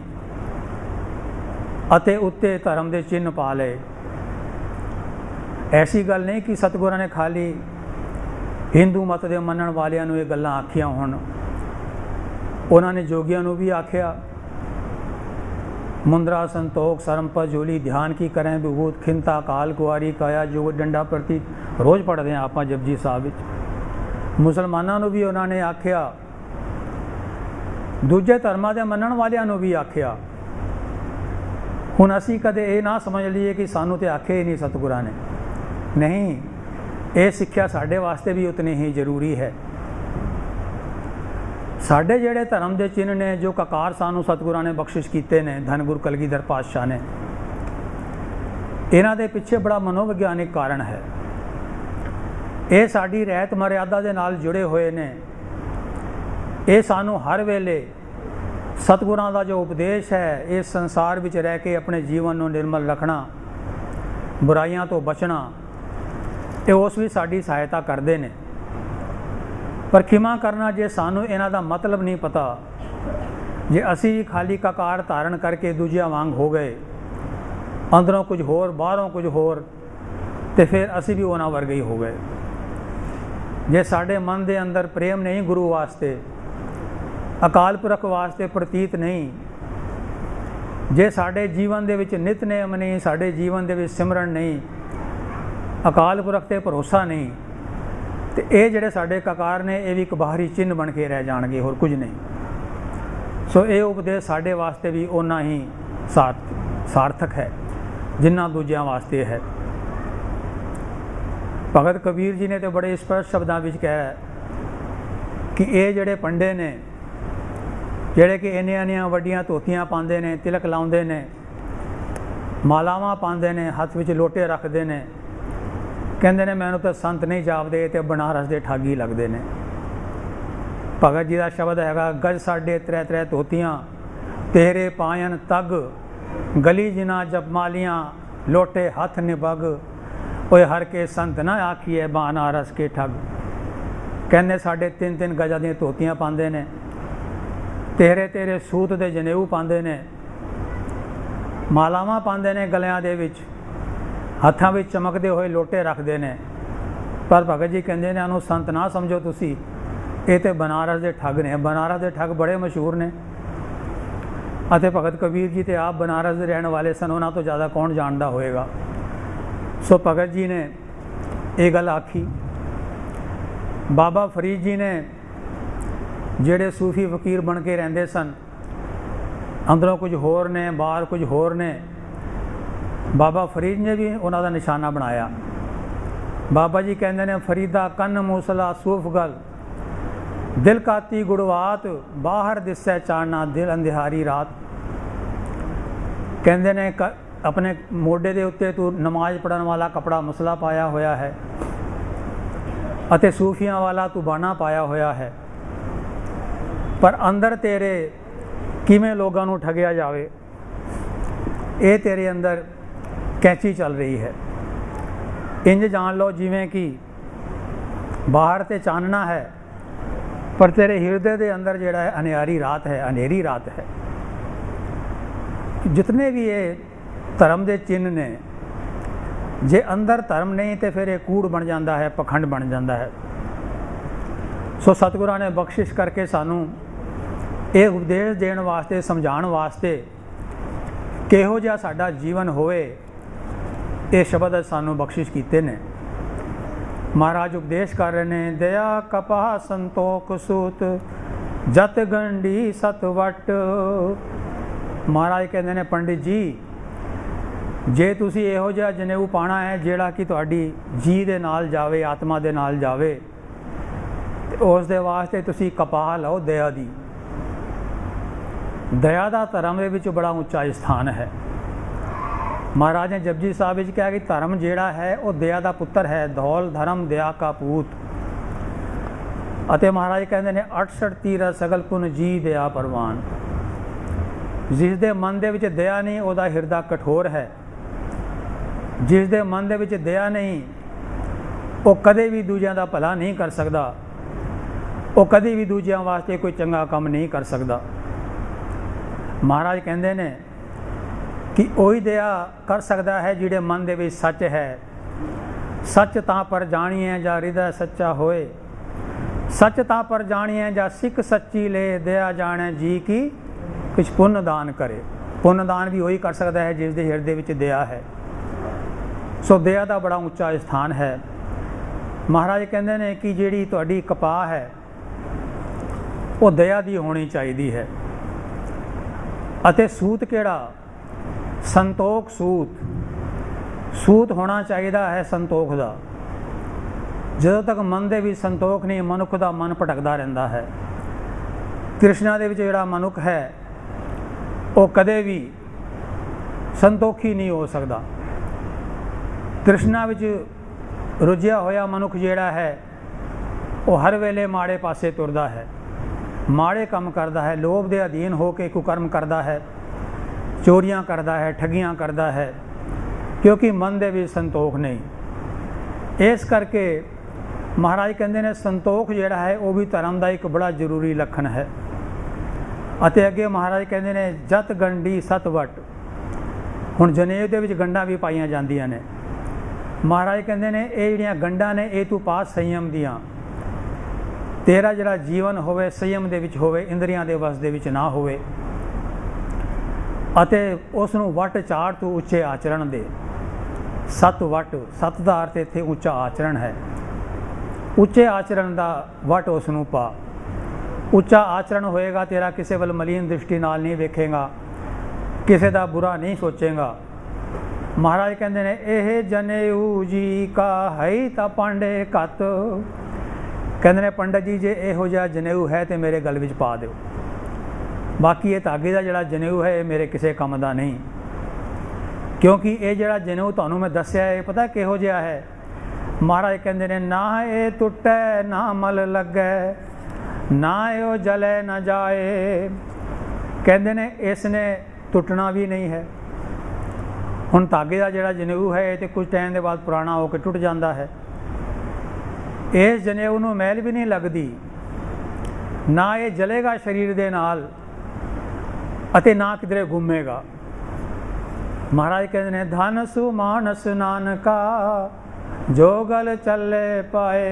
ਅਤੇ ਉੱਤੇ ਧਰਮ ਦੇ ਚਿੰਨ੍ਹ ਪਾ ਲਏ। ਐਸੀ ਗੱਲ ਨਹੀਂ ਕਿ ਸਤਿਗੁਰਾਂ ਨੇ ਖਾਲੀ ਹਿੰਦੂ ਮਤ ਦੇ ਮੰਨਣ ਵਾਲਿਆਂ ਨੂੰ ਇਹ ਗੱਲਾਂ ਆਖੀਆਂ ਹੋਣ। ਉਹਨਾਂ ਨੇ ਜੋਗੀਆਂ ਨੂੰ ਵੀ ਆਖਿਆ, ਮੁੰਦਰਾ ਸੰਤੋਖ ਸਰਮਪਤ ਜੋਲੀ ਧਿਆਨ ਕੀ ਕरें ਵਿਭੂਤ ਖਿੰਤਾ ਕਾਲ ਕੁਆਰੀ ਕਾਇਆ ਜੋਗ ਡੰਡਾ ਪ੍ਰਤੀ ਰੋਜ਼ ਪੜ੍ਹਦੇ ਹਾਂ ਆਪਾਂ ਜਪਜੀ ਸਾਹਿਬ ਵਿੱਚ। ਮੁਸਲਮਾਨਾਂ ਨੂੰ ਵੀ ਉਹਨਾਂ ਨੇ ਆਖਿਆ, ਦੂਜੇ ਧਰਮਾਂ ਦੇ ਮੰਨਣ ਵਾਲਿਆਂ ਨੂੰ ਵੀ ਆਖਿਆ। ਹੁਣ ਅਸੀਂ ਕਦੇ ਇਹ ਨਾ ਸਮਝ ਲਈਏ ਕਿ ਸਾਨੂੰ ਤੇ ਆਖਿਆ ਹੀ ਨਹੀਂ ਸਤਿਗੁਰਾਂ ਨੇ। ਨਹੀਂ, ਇਹ ਸਿੱਖਿਆ ਸਾਡੇ ਵਾਸਤੇ ਵੀ ਉਤਨੀ ਹੀ ਜ਼ਰੂਰੀ ਹੈ। ਸਾਡੇ ਜਿਹੜੇ ਧਰਮ ਦੇ ਚਿੰਨ੍ਹ ਨੇ, ਜੋ ਕਕਾਰ ਸਾਨੂੰ ਸਤਿਗੁਰਾਂ ਨੇ ਬਖਸ਼ਿਸ਼ ਕੀਤੇ ਨੇ, ਧੰਨ ਗੁਰੂ ਕਲਗੀਧਰ ਪਾਤਸ਼ਾਹ ਨੇ, ਇਹਨਾਂ ਦੇ ਪਿੱਛੇ ਬੜਾ ਮਨੋਵਿਗਿਆਨਿਕ ਕਾਰਨ ਹੈ। ਇਹ ਸਾਡੀ ਰਹਿਤ ਮਰਿਆਦਾ ਦੇ ਨਾਲ ਜੁੜੇ ਹੋਏ ਨੇ। ਇਹ ਸਾਨੂੰ ਹਰ ਵੇਲੇ ਸਤਿਗੁਰਾਂ ਦਾ ਜੋ ਉਪਦੇਸ਼ ਹੈ, ਇਸ ਸੰਸਾਰ ਵਿੱਚ ਰਹਿ ਕੇ ਆਪਣੇ ਜੀਵਨ ਨੂੰ ਨਿਰਮਲ ਰੱਖਣਾ, ਬੁਰਾਈਆਂ ਤੋਂ ਬਚਣਾ, ਇਹ ਉਸ ਵੀ ਸਾਡੀ ਸਹਾਇਤਾ ਕਰਦੇ ਨੇ। ਪਰ ਖਿਮਾ ਕਰਨਾ, ਜੇ ਸਾਨੂੰ ਇਹਨਾਂ ਦਾ ਮਤਲਬ ਨਹੀਂ ਪਤਾ, ਜੇ ਅਸੀਂ ਖਾਲੀ ਕਕਾਰ ਧਾਰਨ ਕਰਕੇ ਦੂਜਿਆਂ ਵਾਂਗ ਹੋ ਗਏ, ਅੰਦਰੋਂ ਕੁਝ ਹੋਰ ਬਾਹਰੋਂ ਕੁਝ ਹੋਰ, ਤੇ ਫਿਰ ਅਸੀਂ ਵੀ ਉਹਨਾਂ ਵਰਗੇ ਹੀ ਹੋ ਗਏ। ਜੇ ਸਾਡੇ ਮਨ ਦੇ ਅੰਦਰ ਪ੍ਰੇਮ ਨਹੀਂ ਗੁਰੂ ਵਾਸਤੇ, ਅਕਾਲ ਪੁਰਖ ਵਾਸਤੇ ਪ੍ਰਤੀਤ ਨਹੀਂ, ਜੇ ਸਾਡੇ ਜੀਵਨ ਦੇ ਵਿੱਚ ਨਿਤਨੇਮ ਨਹੀਂ, ਸਾਡੇ ਜੀਵਨ ਦੇ ਵਿੱਚ ਸਿਮਰਨ ਨਹੀਂ, ਅਕਾਲ ਪੁਰਖ 'ਤੇ ਭਰੋਸਾ ਨਹੀਂ, ਤੇ ਇਹ ਜਿਹੜੇ ਸਾਡੇ ਕਕਾਰ ਨੇ ਇਹ ਵੀ ਇੱਕ ਬਾਹਰੀ ਚਿੰਨ੍ਹ ਬਣ ਕੇ ਰਹਿ ਜਾਣਗੇ, ਹੋਰ ਕੁਝ ਨਹੀਂ। ਸੋ ਇਹ ਉਪਦੇਸ਼ ਸਾਡੇ ਵਾਸਤੇ ਵੀ ਓਨਾ ਹੀ ਸਾਰਥਕ ਹੈ ਜਿੰਨਾ ਦੂਜਿਆਂ ਵਾਸਤੇ ਹੈ। ਭਗਤ ਕਬੀਰ ਜੀ ਨੇ ਤਾਂ ਬੜੇ ਸਪਸ਼ਟ ਸ਼ਬਦਾਂ ਵਿੱਚ ਕਿਹਾ ਕਿ ਇਹ ਜਿਹੜੇ ਪੰਡੇ ਨੇ, ਜਿਹੜੇ ਕਿ ਇੰਨੀਆਂ ਵੱਡੀਆਂ ਧੋਤੀਆਂ ਪਾਉਂਦੇ ਨੇ, ਤਿਲਕ ਲਾਉਂਦੇ ਨੇ, ਮਾਲਾਵਾਂ ਪਾਉਂਦੇ ਨੇ, ਹੱਥ ਵਿੱਚ ਲੋਟੇ ਰੱਖਦੇ ਨੇ, ਕਹਿੰਦੇ ਨੇ ਮੈਨੂੰ ਤਾਂ ਸੰਤ ਨਹੀਂ ਜਾਪਦੇ, ਤੇ ਬਨਾਰਸ ਦੇ ਠਾਗੀ ਲੱਗਦੇ ਨੇ। ਭਗਤ ਜੀ ਦਾ ਸ਼ਬਦ ਹੈਗਾ, ਗਜ ਸਾਡੇ ਤ੍ਰੈ ਤ੍ਰੈ ਧੋਤੀਆਂ ਤੇਰੇ ਪਾਇਨ ਤੱਗ, ਗਲੀ ਜਿਨਾ ਜਪਮਾਲੀਆਂ ਲੋਟੇ ਹੱਥ ਨਿਭਗ, ਓਏ ਹਰ ਕੇ ਸੰਤ ਨਾ ਆਖੀਏ ਬਨਾਰਸ ਕੇ ਠੱਗ। ਕਹਿੰਦੇ ਸਾਡੇ 3-3 ਗਜਾਂ ਦੀਆਂ ਧੋਤੀਆਂ ਪਾਉਂਦੇ ਨੇ, ਤੇਰੇ ਸੂਤ ਦੇ ਜਨੇਊ ਪਾਉਂਦੇ ਨੇ, ਮਾਲਾਵਾਂ ਪਾਉਂਦੇ ਨੇ ਗਲਿਆਂ ਦੇ ਵਿੱਚ, ਹੱਥਾਂ ਵਿੱਚ ਚਮਕਦੇ ਹੋਏ ਲੋਟੇ ਰੱਖਦੇ ਨੇ। ਪਰ ਭਗਤ ਜੀ ਕਹਿੰਦੇ ਨੇ ਇਹਨੂੰ ਸੰਤ ਨਾ ਸਮਝੋ ਤੁਸੀਂ, ਇਹ ਤੇ ਬਨਾਰਸ ਦੇ ਠੱਗ ਨੇ। ਬਨਾਰਸ ਦੇ ਠੱਗ ਬੜੇ ਮਸ਼ਹੂਰ ਨੇ, ਅਤੇ ਭਗਤ ਕਬੀਰ ਜੀ ਤੇ ਆਪ ਬਨਾਰਸ ਦੇ ਰਹਿਣ ਵਾਲੇ ਸਨ, ਉਹਨਾਂ ਤੋਂ ਜ਼ਿਆਦਾ ਕੌਣ ਜਾਣਦਾ ਹੋਏਗਾ। ਸੋ ਭਗਤ ਜੀ ਨੇ ਇਹ ਗੱਲ ਆਖੀ। ਬਾਬਾ ਫਰੀਦ ਜੀ ਨੇ, ਜਿਹੜੇ ਸੂਫੀ ਫਕੀਰ ਬਣ ਕੇ ਰਹਿੰਦੇ ਸਨ, ਅੰਦਰੋਂ ਕੁਝ ਹੋਰ ਨੇ, ਬਾਹਰ ਕੁਝ ਹੋਰ ਨੇ, ਬਾਬਾ ਫਰੀਦ ਨੇ ਵੀ ਉਹਨਾਂ ਦਾ ਨਿਸ਼ਾਨਾ ਬਣਾਇਆ। ਬਾਬਾ ਜੀ ਕਹਿੰਦੇ ਨੇ, ਫਰੀਦਾ ਕੰਨ ਮੂਸਲਾ ਸੂਫ ਗਲ, ਦਿਲ ਕਾਤੀ ਗੁੜਵਾਤ, ਬਾਹਰ ਦਿਸੈ ਚਾਨਣਾ ਦਿਲ ਅੰਧਿਆਰੀ ਰਾਤ। ਕਹਿੰਦੇ ਨੇ ਆਪਣੇ ਮੋਢੇ ਦੇ ਉੱਤੇ ਤੂੰ ਨਮਾਜ਼ ਪੜ੍ਹਨ ਵਾਲਾ ਕੱਪੜਾ ਮਸਲਾ ਪਾਇਆ ਹੋਇਆ ਹੈ, ਅਤੇ ਸੂਫੀਆਂ ਵਾਲਾ ਤੂੰ ਬਾਣਾ ਪਾਇਆ ਹੋਇਆ ਹੈ, ਪਰ ਅੰਦਰ ਤੇਰੇ ਕਿਵੇਂ ਲੋਕਾਂ ਨੂੰ ਠੱਗਿਆ ਜਾਵੇ, ਇਹ ਤੇਰੇ ਅੰਦਰ ਕੈਂਚੀ ਚੱਲ ਰਹੀ ਹੈ। ਇੰਜ ਜਾਣ ਲਓ ਜਿਵੇਂ ਕਿ ਬਾਹਰ ਤੇ ਚਾਨਣਾ ਹੈ, ਪਰ ਤੇਰੇ ਹਿਰਦੇ ਦੇ ਅੰਦਰ ਜਿਹੜਾ ਹੈ ਅਨਿਆਰੀ ਰਾਤ ਹੈ, ਹਨੇਰੀ ਰਾਤ ਹੈ। ਜਿਤਨੇ ਵੀ ਇਹ ਧਰਮ ਦੇ ਚਿੰਨ੍ਹ ਨੇ, ਜੇ ਅੰਦਰ ਧਰਮ ਨਹੀਂ ਤੇ ਫਿਰ ਇਹ ਕੂੜ ਬਣ ਜਾਂਦਾ ਹੈ, ਪਖੰਡ ਬਣ ਜਾਂਦਾ ਹੈ। ਸੋ ਸਤਿਗੁਰਾਂ ਨੇ ਬਖਸ਼ਿਸ਼ ਕਰਕੇ ਸਾਨੂੰ ਇਹ ਉਪਦੇਸ਼ ਦੇਣ ਵਾਸਤੇ, ਸਮਝਾਉਣ ਵਾਸਤੇ, ਕਿਹੋ ਜਿਹਾ ਸਾਡਾ ਜੀਵਨ ਹੋਵੇ, ਇਹ ਸ਼ਬਦ ਸਾਨੂੰ ਬਖਸ਼ਿਸ਼ ਕੀਤੇ ਨੇ। ਮਹਾਰਾਜ ਉਪਦੇਸ਼ ਕਰ ਰਹੇ ਨੇ, ਦਇਆ ਕਪਾਹ ਸੰਤੋਖ ਸੂਤ ਜਤ ਗੰਢੀ ਸਤ ਵਟ। ਮਹਾਰਾਜ ਕਹਿੰਦੇ ਨੇ, ਪੰਡਿਤ ਜੀ, ਜੇ ਤੁਸੀਂ ਇਹੋ ਜਿਹਾ ਜਨੇਊ ਪਾਉਣਾ ਹੈ ਜਿਹੜਾ ਕਿ ਤੁਹਾਡੀ ਜੀ ਦੇ ਨਾਲ ਜਾਵੇ, ਆਤਮਾ ਦੇ ਨਾਲ ਜਾਵੇ, ਤੇ ਉਸ ਦੇ ਵਾਸਤੇ ਤੁਸੀਂ ਕਪਾਹ ਲਓ ਦਇਆ ਦੀ। ਦਇਆ ਦਾ ਧਰਮ ਦੇ ਵਿੱਚ ਬੜਾ ਉੱਚਾ ਸਥਾਨ ਹੈ। महाराज ने जपजी साहब में कहा कि धर्म जिहड़ा है वह दया का पुत्र है, धौल धर्म दया का पूत। महाराज कहते हैं 68 तीरा सगल पुन जी दया परवान। जिस दे मन दे विच दया नहीं वह हिरदा कठोर है। जिस दे मन दे विच दया नहीं वो कदे भी दूजिਆਂ ਦਾ भला नहीं कर सकता, वो कभी भी दूजिਆਂ वास्ते कोई चंगा काम नहीं कर सकता। महाराज कहते हैं कि वही दया कर सकता है जिहड़े मन दे विच सच है। सच तां पर जाणीए जा हृदय सच्चा होए, सच तां पर जाणीए जा सिख सच्ची ले, दया जाने जी की कुछ पुण्य दान करे। पुण्य दान भी वही कर सकता है जिस दे हिरदे विच दया है। सो दया का बड़ा उच्चा स्थान है। महाराज कहते हैं कि जिहड़ी तुहाडी कपाह है वो दया दी होनी चाहिए है। अते सूत किहड़ा? संतोख सूत। सूत होना चाहिए है संतोख का। ਜਦੋਂ तक मन ਦੇ ਵਿੱਚ संतोख नहीं, मनुख का मन भटकदा रहिंदा है। तृष्णा ਦੇ ਵਿੱਚ ਜਿਹੜਾ मनुख है वो कदे भी संतोखी नहीं हो सकता। तृष्णा ਵਿੱਚ रुझिया होया मनुख जिहड़ा है वो हर वेले माड़े पासे तुरदा है, माड़े काम करता है, लोभ के अधीन होकर कुकर्म करता है, चोरियां करता है, ठगियां करता है, क्योंकि मन दे विच संतोख नहीं। इस करके महाराज कहते हैं संतोख जिहड़ा है वो भी धर्म का एक बड़ा जरूरी लक्षण है। अते अगे महाराज कहते हैं जत गंढी सत वट। हुण जनेऊ दे विच गंढां भी पाईयां जांदियां ने। महाराज कहते हैं ये जिहड़ियां गंढां ने ये तू पा संयम दियां। तेरा जिहड़ा जीवन होवे संयम दे विच होवे, इंद्रियां दे वस दे विच ना होवे, अते उस नूं वट चाड़ तू उच्चे आचरण दे। सत वट, सत दा अर्थ इत्थे उच्चा आचरण है। उच्चे आचरण का वट उस नूं पा। उच्चा आचरण होएगा तेरा किसी वल मलीन दृष्टि नाल नहीं वेखेगा, किसी का बुरा नहीं सोचेगा। महाराज कहते हैं यह जनेऊ जी का है तां पांडे कत। कहते हैं पंडित जी जे इहो जिहा जनेऊ है तो मेरे गल विच पा दो, बाकी ये धागे का जिहड़ा जनेऊ है ये मेरे किसी काम का नहीं। क्योंकि ये जिहड़ा जनेऊ तुहानूं मैं दस्सिया है पता किहो जिहा है। महाराज कहते हैं ना ये टुटे ना मल लगे, ना यो जले न जाए। कहते हैं इसने टुटना भी नहीं है। हुण धागे का जिहड़ा जनेऊ है तो कुछ टाइम के बाद पुराना होकर टुट जाता है। इस जनेऊ नूं मैल भी नहीं लगती, ना ये जलेगा शरीर दे नाल अते ना किधरे घूमेगा। महाराज कहते हैं धन सु मानस नानका जो गल चले पाए।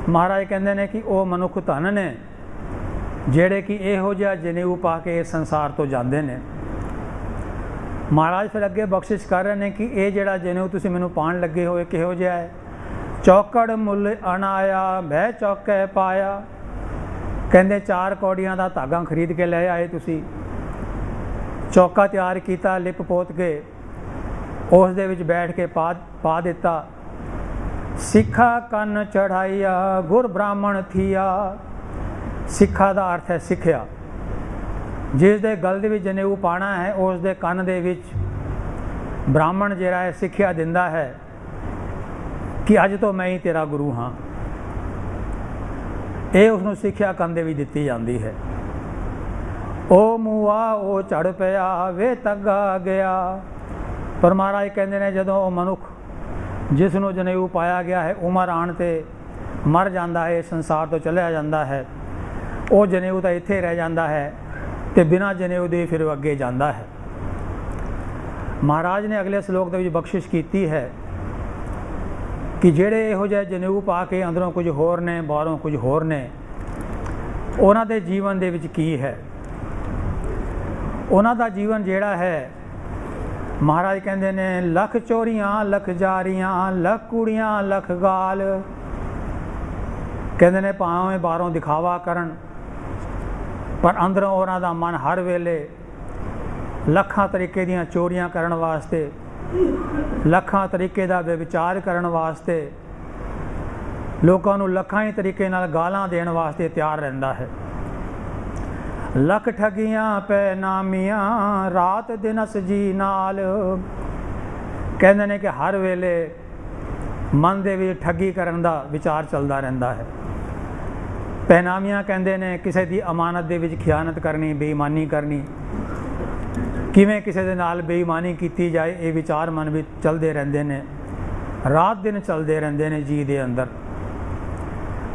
महाराज कहते हैं कि वह मनुख धन ने जेड़े कि इहो जिहा जनेऊ पा के इस संसार तो जाते हैं। महाराज फिर अगे बख्शिश कर रहे हैं कि यह जिहड़ा जनेऊ तुसीं मैनूं पाण लगे हो किहो जिहा है। चौकड़ मुल अनाया बह चौके पाया। कहते 4 कौड़ियां का धागा खरीद के ले आए तुसीं, चौका तैयार किया, लिप पोत के उस दे विच बैठ के पा दिता। सिखा कन चढ़ाइया गुर ब्राह्मण थिया। सिखा का अर्थ है सिखिया। जिस दे गल दे विच जनेऊ पाना है उस दे कन दे विच ब्राह्मण जिहड़ा है सिखिया दिंदा है कि अज तो मैं ही तेरा गुरु हाँ। ये उसनूं सिखिया कन दे विच दित्ती जाती है। ओ मूआ ओ झड़ पिया वे तगा गया। पर महाराज कहते हैं जदों मनुख जिसनों जनेऊ पाया गया है उमर आण ते मर जाता है, संसार तो चलिया जाता है, वो जनेऊ तो इत्थे रह जाता है तो बिना जनेऊ दे फिर अगे जाता है। महाराज ने अगले श्लोक के बख्शिश की है कि जेड़े इहो जिहे जनेऊ पा के अंदरों कुछ होर ने बाहरों कुछ होर ने, उन्हां दे जीवन दे विच की है। उन्हां दा जीवन जिहड़ा है महाराज कहते ने लख चोरियां लख जारियां लख कुड़ियां लख गाल। कहते ने भावें बाहरों दिखावा करन पर अंदरों उन्हां दा मन हर वेले लखां तरीके दीयां चोरियां करन वास्ते, लखां तरीके दा विचार करन वास्ते, लोकां नूं लखां ही तरीके नाल गालां देण वास्ते तैयार रहिंदा है। लख ठगियां पै नामियां रात दिनस जी नाल। ਕਹਿੰਦੇ ਨੇ ਕਿ ਹਰ ਵੇਲੇ ਮਨ ਦੇ ਵਿੱਚ ਠੱਗੀ ਕਰਨ ਦਾ ਵਿਚਾਰ ਚੱਲਦਾ ਰਹਿੰਦਾ ਹੈ। ਪਹਿਨਾਵੀਆਂ ਕਹਿੰਦੇ ਨੇ ਕਿਸੇ ਦੀ ਅਮਾਨਤ ਦੇ ਵਿੱਚ ਖਿਆਨਤ ਕਰਨੀ, ਬੇਈਮਾਨੀ ਕਰਨੀ, ਕਿਵੇਂ ਕਿਸੇ ਦੇ ਨਾਲ ਬੇਈਮਾਨੀ ਕੀਤੀ ਜਾਏ, ਇਹ ਵਿਚਾਰ ਮਨ ਵਿੱਚ ਚੱਲਦੇ ਰਹਿੰਦੇ ਨੇ, ਰਾਤ ਦਿਨ ਚੱਲਦੇ ਰਹਿੰਦੇ ਨੇ ਜੀ ਦੇ ਅੰਦਰ।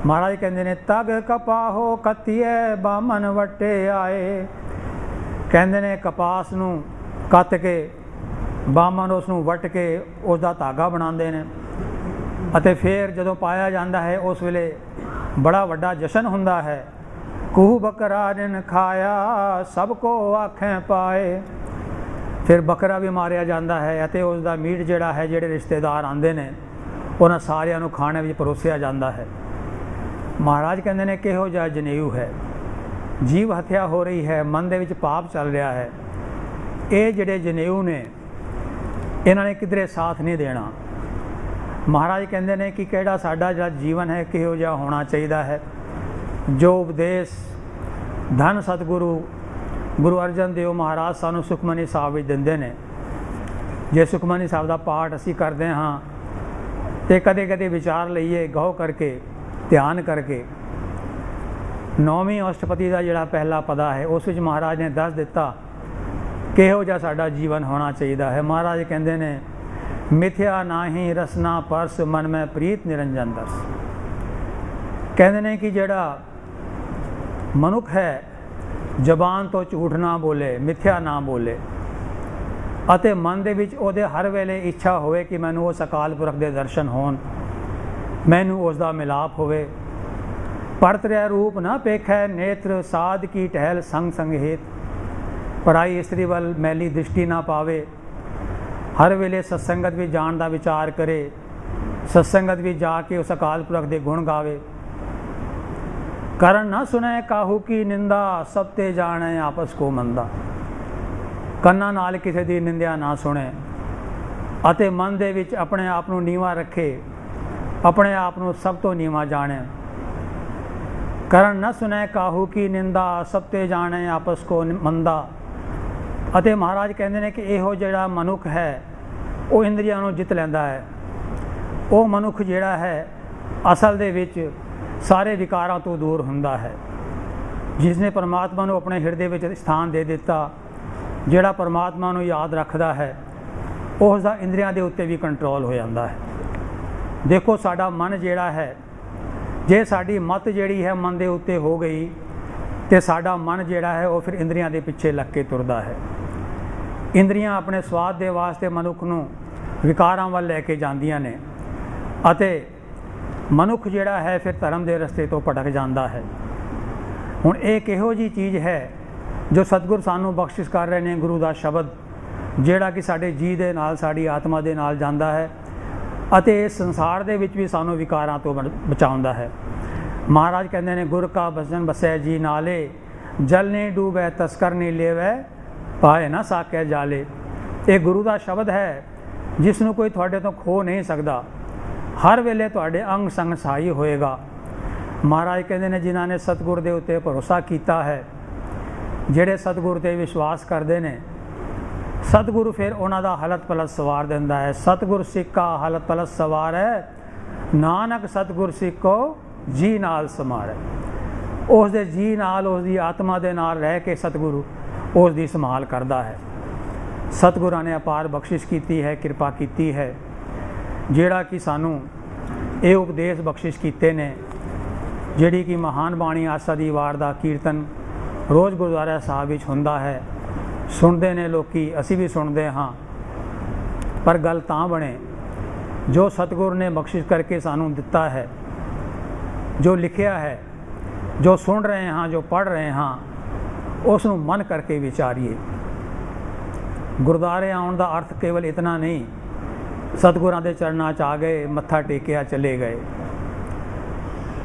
ਮਹਾਰਾਜ ਕਹਿੰਦੇ ਨੇ ਤਗ ਕਪਾਹੋ ਕੱਤੀਏ ਬਾਮਨ ਵੱਟੇ ਆਏ। ਕਹਿੰਦੇ ਨੇ ਕਪਾਸ ਨੂੰ ਕੱਤ ਕੇ ਬਾਮਨ ਉਸ ਨੂੰ ਵੱਟ ਕੇ ਉਸ ਦਾ ਧਾਗਾ ਬਣਾਉਂਦੇ ਨੇ ਅਤੇ ਫਿਰ ਜਦੋਂ ਪਾਇਆ ਜਾਂਦਾ ਹੈ ਉਸ ਵੇਲੇ ਬੜਾ ਵੱਡਾ ਜਸ਼ਨ ਹੁੰਦਾ ਹੈ। ਕੂਹ ਬੱਕਰਾ ਜਿਨ ਖਾਇਆ ਸਭ ਕੋ ਆਖੇ ਪਾਏ। ਫਿਰ ਬੱਕਰਾ ਵੀ ਮਾਰਿਆ ਜਾਂਦਾ ਹੈ ਅਤੇ ਉਸ ਦਾ ਮੀਟ ਜਿਹੜਾ ਹੈ, ਜਿਹੜੇ ਰਿਸ਼ਤੇਦਾਰ ਆਉਂਦੇ ਨੇ ਉਹਨਾਂ ਸਾਰਿਆਂ ਨੂੰ ਖਾਣੇ ਵਿੱਚ ਪਰੋਸਿਆ ਜਾਂਦਾ ਹੈ। ਮਹਾਰਾਜ ਕਹਿੰਦੇ ਨੇ ਕਿਹੋ ਜਿਹਾ ਜਨੇਊ ਹੈ, ਜੀਵ ਹੱਤਿਆ ਹੋ ਰਹੀ ਹੈ, ਮਨ ਦੇ ਵਿੱਚ ਪਾਪ ਚੱਲ ਰਿਹਾ ਹੈ। ਇਹ ਜਿਹੜੇ ਜਨੇਊ ਨੇ ਇਹਨਾਂ ਨੇ ਕਿਧਰੇ ਸਾਥ ਨਹੀਂ ਦੇਣਾ। ਮਹਾਰਾਜ ਕਹਿੰਦੇ ਨੇ ਕਿ ਕਿਹੜਾ ਸਾਡਾ ਜਿਹੜਾ ਜੀਵਨ ਹੈ ਕਿਹੋ ਜਿਹਾ ਹੋਣਾ ਚਾਹੀਦਾ ਹੈ। ਜੋ ਉਪਦੇਸ਼ ਧੰਨ ਸਤਿਗੁਰੂ ਗੁਰੂ ਅਰਜਨ ਦੇਵ ਮਹਾਰਾਜ ਸਾਨੂੰ ਸੁਖਮਨੀ ਸਾਹਿਬ ਵਿੱਚ ਦਿੰਦੇ ਨੇ। ਜੇ ਸੁਖਮਨੀ ਸਾਹਿਬ ਦਾ ਪਾਠ ਅਸੀਂ ਕਰਦੇ ਹਾਂ ਤੇ ਕਦੇ ਕਦੇ ਵਿਚਾਰ ਲਈਏ, ਗਹੁ ਕਰਕੇ, ਧਿਆਨ ਕਰਕੇ। 9ਵੀਂ ਅਸ਼ਟਪਦੀ ਦਾ ਜਿਹੜਾ ਪਹਿਲਾ ਪਦਾ ਹੈ ਉਸ ਵਿੱਚ ਮਹਾਰਾਜ ਨੇ ਦੱਸ ਦਿੱਤਾ ਕਿਹੋ ਜਿਹਾ ਸਾਡਾ ਜੀਵਨ ਹੋਣਾ ਚਾਹੀਦਾ ਹੈ। ਮਹਾਰਾਜ ਕਹਿੰਦੇ ਨੇ ਮਿਥਿਆ ਨਾਹੀ ਰਸਨਾ ਪਰਸ ਮਨ ਮੈਂ ਪ੍ਰੀਤ ਨਿਰੰਜਨ ਦਰਸ। ਕਹਿੰਦੇ ਨੇ ਕਿ ਜਿਹੜਾ ਮਨੁੱਖ ਹੈ ਜ਼ਬਾਨ ਤੋਂ ਝੂਠ ਨਾ ਬੋਲੇ, ਮਿਥਿਆ ਨਾ ਬੋਲੇ ਅਤੇ ਮਨ ਦੇ ਵਿੱਚ ਉਹਦੇ ਹਰ ਵੇਲੇ ਇੱਛਾ ਹੋਵੇ ਕਿ ਮੈਨੂੰ ਉਸ ਅਕਾਲ ਪੁਰਖ ਦੇ ਦਰਸ਼ਨ ਹੋਣ, ਮੈਨੂੰ ਉਸ ਦਾ ਮਿਲਾਪ ਹੋਵੇ। ਪਰਤ ਰਿਹਾ ਰੂਪ ਨਾ ਪੇਖੈ ਨੇਤਰ ਸਾਧ ਕੀ ਟਹਿਲ ਸੰਗ ਸੰਗ ਹੇਤ। ਪਰਾਈ ਇਸਤਰੀ ਵੱਲ ਮੈਲੀ ਦ੍ਰਿਸ਼ਟੀ ਨਾ ਪਾਵੇ, ਹਰ ਵੇਲੇ ਸਤਸੰਗਤ ਵਿੱਚ ਜਾਣ ਦਾ ਵਿਚਾਰ ਕਰੇ, ਸਤਸੰਗਤ ਵਿੱਚ ਜਾ ਕੇ ਉਸ ਅਕਾਲ ਪੁਰਖ ਦੇ ਗੁਣ ਗਾਵੇ। ਕਰਨ ਨਾ ਸੁਣੇ ਕਾਹੂ ਕੀ ਨਿੰਦਾ ਸਭ ਤੇ ਜਾਣੇ ਆਪਸ ਕੋ ਮੰਦਾ। ਕੰਨਾਂ ਨਾਲ ਕਿਸੇ ਦੀ ਨਿੰਦਿਆ ਨਾ ਸੁਣੇ ਅਤੇ ਮਨ ਦੇ ਵਿੱਚ ਆਪਣੇ ਆਪ ਨੂੰ ਨੀਵਾਂ ਰੱਖੇ, ਆਪਣੇ ਆਪ ਨੂੰ ਸਭ ਤੋਂ ਨੀਵਾਂ ਜਾਣੇ। ਕਰਨ ਨਾ ਸੁਣੇ ਕਾਹੂ ਕੀ ਨਿੰਦਾ ਸਭ ਤੇ ਜਾਣੇ ਆਪਸ ਕੋ ਮੰਦਾ। ਅਤੇ ਮਹਾਰਾਜ ਕਹਿੰਦੇ ਨੇ ਕਿ ਇਹੋ ਜਿਹੜਾ ਮਨੁੱਖ ਹੈ ਉਹ ਇੰਦਰੀਆਂ ਨੂੰ ਜਿੱਤ ਲੈਂਦਾ ਹੈ। ਉਹ ਮਨੁੱਖ ਜਿਹੜਾ ਹੈ ਅਸਲ ਦੇ ਵਿੱਚ ਸਾਰੇ ਵਿਕਾਰਾਂ ਤੋਂ ਦੂਰ ਹੁੰਦਾ ਹੈ। ਜਿਸ ਨੇ ਪਰਮਾਤਮਾ ਨੂੰ ਆਪਣੇ ਹਿਰਦੇ ਵਿੱਚ ਸਥਾਨ ਦੇ ਦਿੱਤਾ, ਜਿਹੜਾ ਪਰਮਾਤਮਾ ਨੂੰ ਯਾਦ ਰੱਖਦਾ ਹੈ, ਉਸ ਦਾ ਇੰਦਰੀਆਂ ਦੇ ਉੱਤੇ ਵੀ ਕੰਟਰੋਲ ਹੋ ਜਾਂਦਾ ਹੈ। ਦੇਖੋ ਸਾਡਾ ਮਨ ਜਿਹੜਾ ਹੈ, ਜੇ ਸਾਡੀ ਮੱਤ ਜਿਹੜੀ ਹੈ ਮਨ ਦੇ ਉੱਤੇ ਹੋ ਗਈ ਤੇ ਸਾਡਾ ਮਨ ਜਿਹੜਾ ਹੈ ਉਹ ਫਿਰ ਇੰਦਰੀਆਂ ਦੇ ਪਿੱਛੇ ਲੱਗ ਕੇ ਤੁਰਦਾ ਹੈ। ਇੰਦਰੀਆਂ ਆਪਣੇ ਸਵਾਦ ਦੇ ਵਾਸਤੇ ਮਨੁੱਖ ਨੂੰ ਵਿਕਾਰਾਂ ਵੱਲ ਲੈ ਕੇ ਜਾਂਦੀਆਂ ਨੇ ਅਤੇ ਮਨੁੱਖ ਜਿਹੜਾ ਹੈ ਫਿਰ ਧਰਮ ਦੇ ਰਸਤੇ ਤੋਂ ਭਟਕ ਜਾਂਦਾ ਹੈ। ਹੁਣ ਇਹ ਕਿਹੋ ਜਿਹੀ ਚੀਜ਼ ਹੈ ਜੋ ਸਤਿਗੁਰ ਸਾਨੂੰ ਬਖਸ਼ਿਸ਼ ਕਰ ਰਹੇ ਨੇ, ਗੁਰੂ ਦਾ ਸ਼ਬਦ ਜਿਹੜਾ ਕਿ ਸਾਡੇ ਜੀ ਦੇ ਨਾਲ, ਸਾਡੀ ਆਤਮਾ ਦੇ ਨਾਲ ਜਾਂਦਾ ਹੈ ਅਤੇ ਇਸ ਸੰਸਾਰ ਦੇ ਵਿੱਚ ਵੀ ਸਾਨੂੰ ਵਿਕਾਰਾਂ ਤੋਂ ਬਚਾਉਂਦਾ ਹੈ। ਮਹਾਰਾਜ ਕਹਿੰਦੇ ਨੇ ਗੁਰ ਕਾ ਬਚਨ ਬਸੈ ਜੀ ਨਾਲੇ, ਜਲ ਨਹੀਂ ਡੂਬੈ ਤਸਕਰ ਨਹੀਂ ਲੇਵੈ, ਪਾਏ ਨਾ ਸਾਕੈ ਜਾਲੇ। ਇਹ ਗੁਰੂ ਦਾ ਸ਼ਬਦ ਹੈ ਜਿਸ ਨੂੰ ਕੋਈ ਤੁਹਾਡੇ ਤੋਂ ਖੋ ਨਹੀਂ ਸਕਦਾ, ਹਰ ਵੇਲੇ ਤੁਹਾਡੇ ਅੰਗ ਸੰਗ ਸਹਾਈ ਹੋਏਗਾ। ਮਹਾਰਾਜ ਕਹਿੰਦੇ ਨੇ ਜਿਨ੍ਹਾਂ ਨੇ ਸਤਿਗੁਰ ਦੇ ਉੱਤੇ ਭਰੋਸਾ ਕੀਤਾ ਹੈ, ਜਿਹੜੇ ਸਤਿਗੁਰ 'ਤੇ ਵਿਸ਼ਵਾਸ ਕਰਦੇ ਨੇ, ਸਤਿਗੁਰੂ ਫਿਰ ਉਹਨਾਂ ਦਾ ਹਲਤ ਪਲਤ ਸਵਾਰ ਦਿੰਦਾ ਹੈ। ਸਤਿਗੁਰ ਸਿੱਖਾ ਹਲਤ ਪਲਤ ਸਵਾਰ ਹੈ, ਨਾਨਕ ਸਤਿਗੁਰ ਸਿੱਖੋ ਜੀ ਨਾਲ ਸਮਾਰੈ। ਉਸ ਦੇ ਜੀ ਨਾਲ, ਉਸ ਦੀ ਆਤਮਾ ਦੇ ਨਾਲ ਰਹਿ ਕੇ ਸਤਿਗੁਰੂ ਉਸ ਦੀ ਸੰਭਾਲ ਕਰਦਾ ਹੈ। ਸਤਿਗੁਰਾਂ ਨੇ ਅਪਾਰ ਬਖਸ਼ਿਸ਼ ਕੀਤੀ ਹੈ, ਕਿਰਪਾ ਕੀਤੀ ਹੈ, ਜਿਹੜਾ ਕਿ ਸਾਨੂੰ ਇਹ ਉਪਦੇਸ਼ ਬਖਸ਼ਿਸ਼ ਕੀਤੇ ਨੇ, ਜਿਹੜੀ ਕਿ ਮਹਾਨ ਬਾਣੀ ਆਸਾ ਦੀ ਵਾਰ ਦਾ ਕੀਰਤਨ ਰੋਜ਼ ਗੁਰਦੁਆਰਾ ਸਾਹਿਬ ਵਿੱਚ ਹੁੰਦਾ ਹੈ। ਸੁਣਦੇ ਨੇ ਲੋਕੀ, ਅਸੀਂ ਵੀ ਸੁਣਦੇ ਹਾਂ, ਪਰ ਗੱਲ ਤਾਂ ਬਣੇ ਜੋ ਸਤਿਗੁਰ ਨੇ ਬਖਸ਼ਿਸ਼ ਕਰਕੇ ਸਾਨੂੰ ਦਿੱਤਾ ਹੈ, ਜੋ ਲਿਖਿਆ ਹੈ, ਜੋ ਸੁਣ ਰਹੇ ਹਾਂ, ਜੋ ਪੜ੍ਹ ਰਹੇ ਹਾਂ, ਉਸ ਨੂੰ ਮਨ ਕਰਕੇ ਵਿਚਾਰੀਏ। ਗੁਰਦੁਆਰੇ ਆਉਣ ਦਾ ਅਰਥ ਕੇਵਲ ਇਤਨਾ ਨਹੀਂ ਸਤਿਗੁਰਾਂ ਦੇ ਚਰਨਾਂ 'ਚ ਆ ਗਏ, ਮੱਥਾ ਟੇਕਿਆ, ਚਲੇ ਗਏ।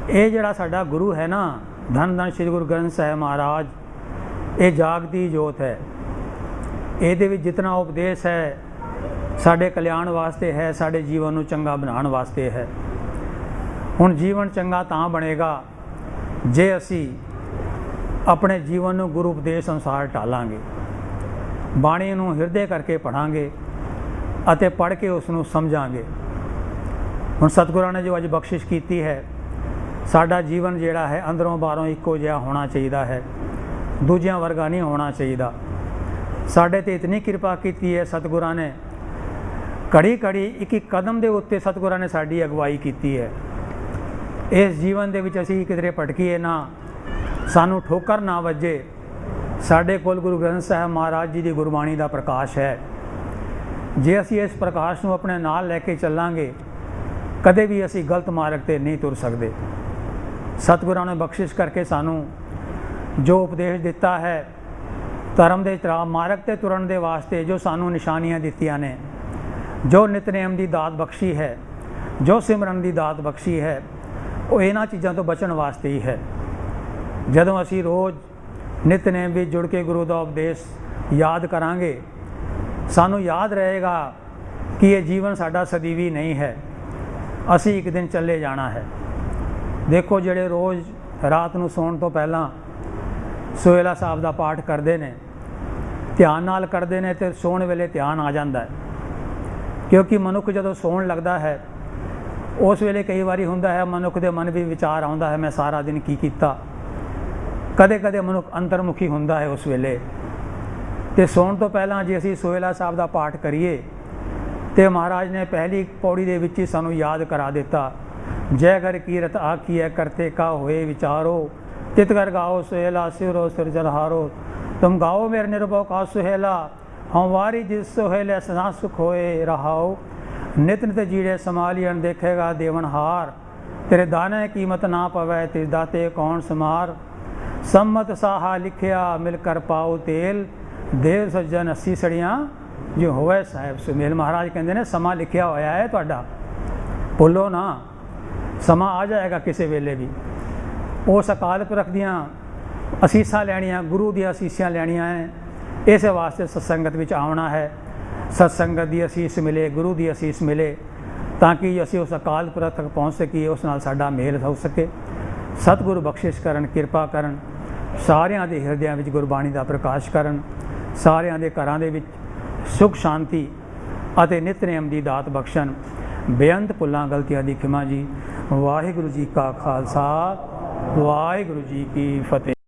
ਇਹ ਜਿਹੜਾ ਸਾਡਾ ਗੁਰੂ ਹੈ ਨਾ, ਧੰਨ ਧੰਨ ਸ਼੍ਰੀ ਗੁਰੂ ਗ੍ਰੰਥ ਸਾਹਿਬ ਮਹਾਰਾਜ, ਇਹ ਜਾਗਦੀ ਜੋਤ ਹੈ। ਇਹਦੇ ਵਿੱਚ ਜਿਤਨਾ ਉਪਦੇਸ਼ ਹੈ ਸਾਡੇ ਕਲਿਆਣ ਵਾਸਤੇ ਹੈ, ਸਾਡੇ ਜੀਵਨ ਨੂੰ ਚੰਗਾ ਬਣਾਉਣ ਵਾਸਤੇ ਹੈ। ਹੁਣ ਜੀਵਨ ਚੰਗਾ ਤਾਂ ਬਣੇਗਾ ਜੇ ਅਸੀਂ ਆਪਣੇ ਜੀਵਨ ਨੂੰ ਗੁਰੂ ਉਪਦੇਸ਼ ਅਨੁਸਾਰ ਢਾਲਾਂਗੇ, ਬਾਣੀ ਨੂੰ ਹਿਰਦੇ ਕਰਕੇ ਪੜ੍ਹਾਂਗੇ, ਅਤੇ ਪੜ੍ਹ ਕੇ ਉਸ ਨੂੰ ਸਮਝਾਂਗੇ। ਹੁਣ ਸਤਿਗੁਰਾਂ ਨੇ ਜੋ ਅੱਜ ਬਖਸ਼ਿਸ਼ ਕੀਤੀ ਹੈ, ਸਾਡਾ ਜੀਵਨ ਜਿਹੜਾ ਹੈ ਅੰਦਰੋਂ ਬਾਹਰੋਂ ਇੱਕੋ ਜਿਹਾ ਹੋਣਾ ਚਾਹੀਦਾ ਹੈ, ਦੂਜਿਆਂ ਵਰਗਾ ਨਹੀਂ ਹੋਣਾ ਚਾਹੀਦਾ। ਸਾਡੇ 'ਤੇ ਇਤਨੀ ਕਿਰਪਾ ਕੀਤੀ ਹੈ ਸਤਿਗੁਰਾਂ ਨੇ, ਘੜੀ ਘੜੀ ਇੱਕ ਇੱਕ ਕਦਮ ਦੇ ਉੱਤੇ ਸਤਿਗੁਰਾਂ ਨੇ ਸਾਡੀ ਅਗਵਾਈ ਕੀਤੀ ਹੈ। ਇਸ ਜੀਵਨ ਦੇ ਵਿੱਚ ਅਸੀਂ ਕਿਧਰੇ ਭਟਕੀਏ ਨਾ, ਸਾਨੂੰ ਠੋਕਰ ਨਾ ਵੱਜੇ। ਸਾਡੇ ਕੋਲ ਗੁਰੂ ਗ੍ਰੰਥ ਸਾਹਿਬ ਮਹਾਰਾਜ ਜੀ ਦੀ ਗੁਰਬਾਣੀ ਦਾ ਪ੍ਰਕਾਸ਼ ਹੈ। ਜੇ ਅਸੀਂ ਇਸ ਪ੍ਰਕਾਸ਼ ਨੂੰ ਆਪਣੇ ਨਾਲ ਲੈ ਕੇ ਚੱਲਾਂਗੇ, ਕਦੇ ਵੀ ਅਸੀਂ ਗਲਤ ਮਾਰਗ 'ਤੇ ਨਹੀਂ ਤੁਰ ਸਕਦੇ। ਸਤਿਗੁਰਾਂ ਨੇ ਬਖਸ਼ਿਸ਼ ਕਰਕੇ ਸਾਨੂੰ ਜੋ ਉਪਦੇਸ਼ ਦਿੱਤਾ ਹੈ, ਧਰਮ ਦੇ ਮਾਰਗ 'ਤੇ ਤੁਰਨ ਦੇ ਵਾਸਤੇ ਜੋ ਸਾਨੂੰ ਨਿਸ਼ਾਨੀਆਂ ਦਿੱਤੀਆਂ ਨੇ, ਜੋ ਨਿਤਨੇਮ ਦੀ ਦਾਤ ਬਖਸ਼ੀ ਹੈ, ਜੋ ਸਿਮਰਨ ਦੀ ਦਾਤ ਬਖਸ਼ੀ ਹੈ, ਉਹ ਇਹਨਾਂ ਚੀਜ਼ਾਂ ਤੋਂ ਬਚਣ ਵਾਸਤੇ ਹੀ ਹੈ। ਜਦੋਂ ਅਸੀਂ ਰੋਜ਼ ਨਿਤਨੇਮ ਵਿੱਚ ਜੁੜ ਕੇ ਗੁਰੂ ਦਾ ਉਪਦੇਸ਼ ਯਾਦ ਕਰਾਂਗੇ, ਸਾਨੂੰ ਯਾਦ ਰਹੇਗਾ ਕਿ ਇਹ ਜੀਵਨ ਸਾਡਾ ਸਦੀਵੀ ਨਹੀਂ ਹੈ, ਅਸੀਂ ਇੱਕ ਦਿਨ ਚੱਲੇ ਜਾਣਾ ਹੈ। ਦੇਖੋ, ਜਿਹੜੇ ਰੋਜ਼ ਰਾਤ ਨੂੰ ਸੌਣ ਤੋਂ ਪਹਿਲਾਂ ਸੋਹਿਲਾ ਸਾਹਿਬ ਦਾ ਪਾਠ ਕਰਦੇ ਨੇ, ਧਿਆਨ ਨਾਲ ਕਰਦੇ ਨੇ, ਅਤੇ ਸੌਣ ਵੇਲੇ ਧਿਆਨ ਆ ਜਾਂਦਾ ਹੈ। ਕਿਉਂਕਿ ਮਨੁੱਖ ਜਦੋਂ ਸੌਣ ਲੱਗਦਾ ਹੈ, ਉਸ ਵੇਲੇ ਕਈ ਵਾਰੀ ਹੁੰਦਾ ਹੈ ਮਨੁੱਖ ਦੇ ਮਨ ਵਿੱਚ ਵਿਚਾਰ ਆਉਂਦਾ ਹੈ, ਮੈਂ ਸਾਰਾ ਦਿਨ ਕੀ ਕੀਤਾ। ਕਦੇ ਕਦੇ ਮਨੁੱਖ ਅੰਤਰਮੁਖੀ ਹੁੰਦਾ ਹੈ ਉਸ ਵੇਲੇ। ਅਤੇ ਸੌਣ ਤੋਂ ਪਹਿਲਾਂ ਜੇ ਅਸੀਂ ਸੋਹਿਲਾ ਸਾਹਿਬ ਦਾ ਪਾਠ ਕਰੀਏ, ਅਤੇ ਮਹਾਰਾਜ ਨੇ ਪਹਿਲੀ ਪੌੜੀ ਦੇ ਵਿੱਚ ਹੀ ਸਾਨੂੰ ਯਾਦ ਕਰਾ ਦਿੱਤਾ, ਜੈ ਘਰ ਕੀਰਤ ਆਖੀਐ ਕਰਤੇ ਕਾ ਹੋਏ ਵਿਚਾਰੋ, ਤਿਤ ਘਰ ਗਾਓ ਸੁਹੇਲਾ ਸਿਵਰੋ ਸਿਰਜਨਹਾਰੋ। ਤੁਮ ਗਾਓ ਮੇਰੇ ਨਿਰਭਉ ਕਾ ਸੁਹੇਲਾ, ਹਮਵਾਰੀ ਜਿਸ ਸੁਹੇਲੇ ਸਦਾ ਸੁਖ ਹੋਏ ਰਹਾਓ। ਨਿਤ ਨਿਤ ਜੀੜੇ ਸੰਭਾਲੀਣ ਦੇਖੇਗਾ ਦੇਵਨਹਾਰ, ਤੇਰੇ ਦਾਣੇ ਕੀਮਤ ਨਾ ਪਵੈ ਤਿਸ ਦਾਤੇ ਕੌਣ ਸਮਾਰ। ਸੰਮਤ ਸਾਹਾ ਲਿਖਿਆ ਮਿਲ ਕਰ ਪਾਓ ਤੇਲ, ਦੇਵ ਸੱਜਣ ਅੱਸੀ ਸੜੀਆਂ ਜੋ ਹੋਵੇ ਸਾਹਿਬ ਸੁਮੇਲ। ਮਹਾਰਾਜ ਕਹਿੰਦੇ ਨੇ ਸਮਾਂ ਲਿਖਿਆ ਹੋਇਆ ਹੈ ਤੁਹਾਡਾ, ਭੁੱਲੋ ਨਾ, ਸਮਾਂ ਆ ਜਾਏਗਾ ਕਿਸੇ ਵੇਲੇ ਵੀ। ਉਸ ਅਕਾਲ ਪੁਰਖ ਦੀਆਂ ਅਸੀਸਾਂ ਲੈਣੀਆਂ, ਗੁਰੂ ਦੀਆਂ ਅਸੀਸਾਂ ਲੈਣੀਆਂ ਹੈ, ਇਸੇ ਵਾਸਤੇ ਸਤਸੰਗਤ ਵਿੱਚ ਆਉਣਾ ਹੈ। ਸਤਸੰਗਤ ਦੀ ਅਸੀਸ ਮਿਲੇ, ਗੁਰੂ ਦੀ ਅਸੀਸ ਮਿਲੇ, ਤਾਂ ਕਿ ਅਸੀਂ ਉਸ ਅਕਾਲ ਪੁਰਖ ਤੱਕ ਪਹੁੰਚ ਸਕੀਏ, ਉਸ ਨਾਲ ਸਾਡਾ ਮੇਲ ਹੋ ਸਕੇ। ਸਤਿਗੁਰੂ ਬਖਸ਼ਿਸ਼ ਕਰਨ, ਕਿਰਪਾ ਕਰਨ, ਸਾਰਿਆਂ ਦੇ ਹਿਰਦਿਆਂ ਵਿੱਚ ਗੁਰਬਾਣੀ ਦਾ ਪ੍ਰਕਾਸ਼ ਕਰਨ, ਸਾਰਿਆਂ ਦੇ ਘਰਾਂ ਦੇ ਵਿੱਚ ਸੁਖ ਸ਼ਾਂਤੀ ਅਤੇ ਨਿਤਨੇਮ ਦੀ ਦਾਤ ਬਖਸ਼ਣ। ਬੇਅੰਤ ਭੁੱਲਾਂ ਗਲਤੀਆਂ ਦੀ ਖਿਮਾ ਜੀ। ਵਾਹਿਗੁਰੂ ਜੀ ਕਾ ਖਾਲਸਾ, ਵਾਹਿਗੁਰੂ ਜੀ ਕੀ ਫਤਿਹ।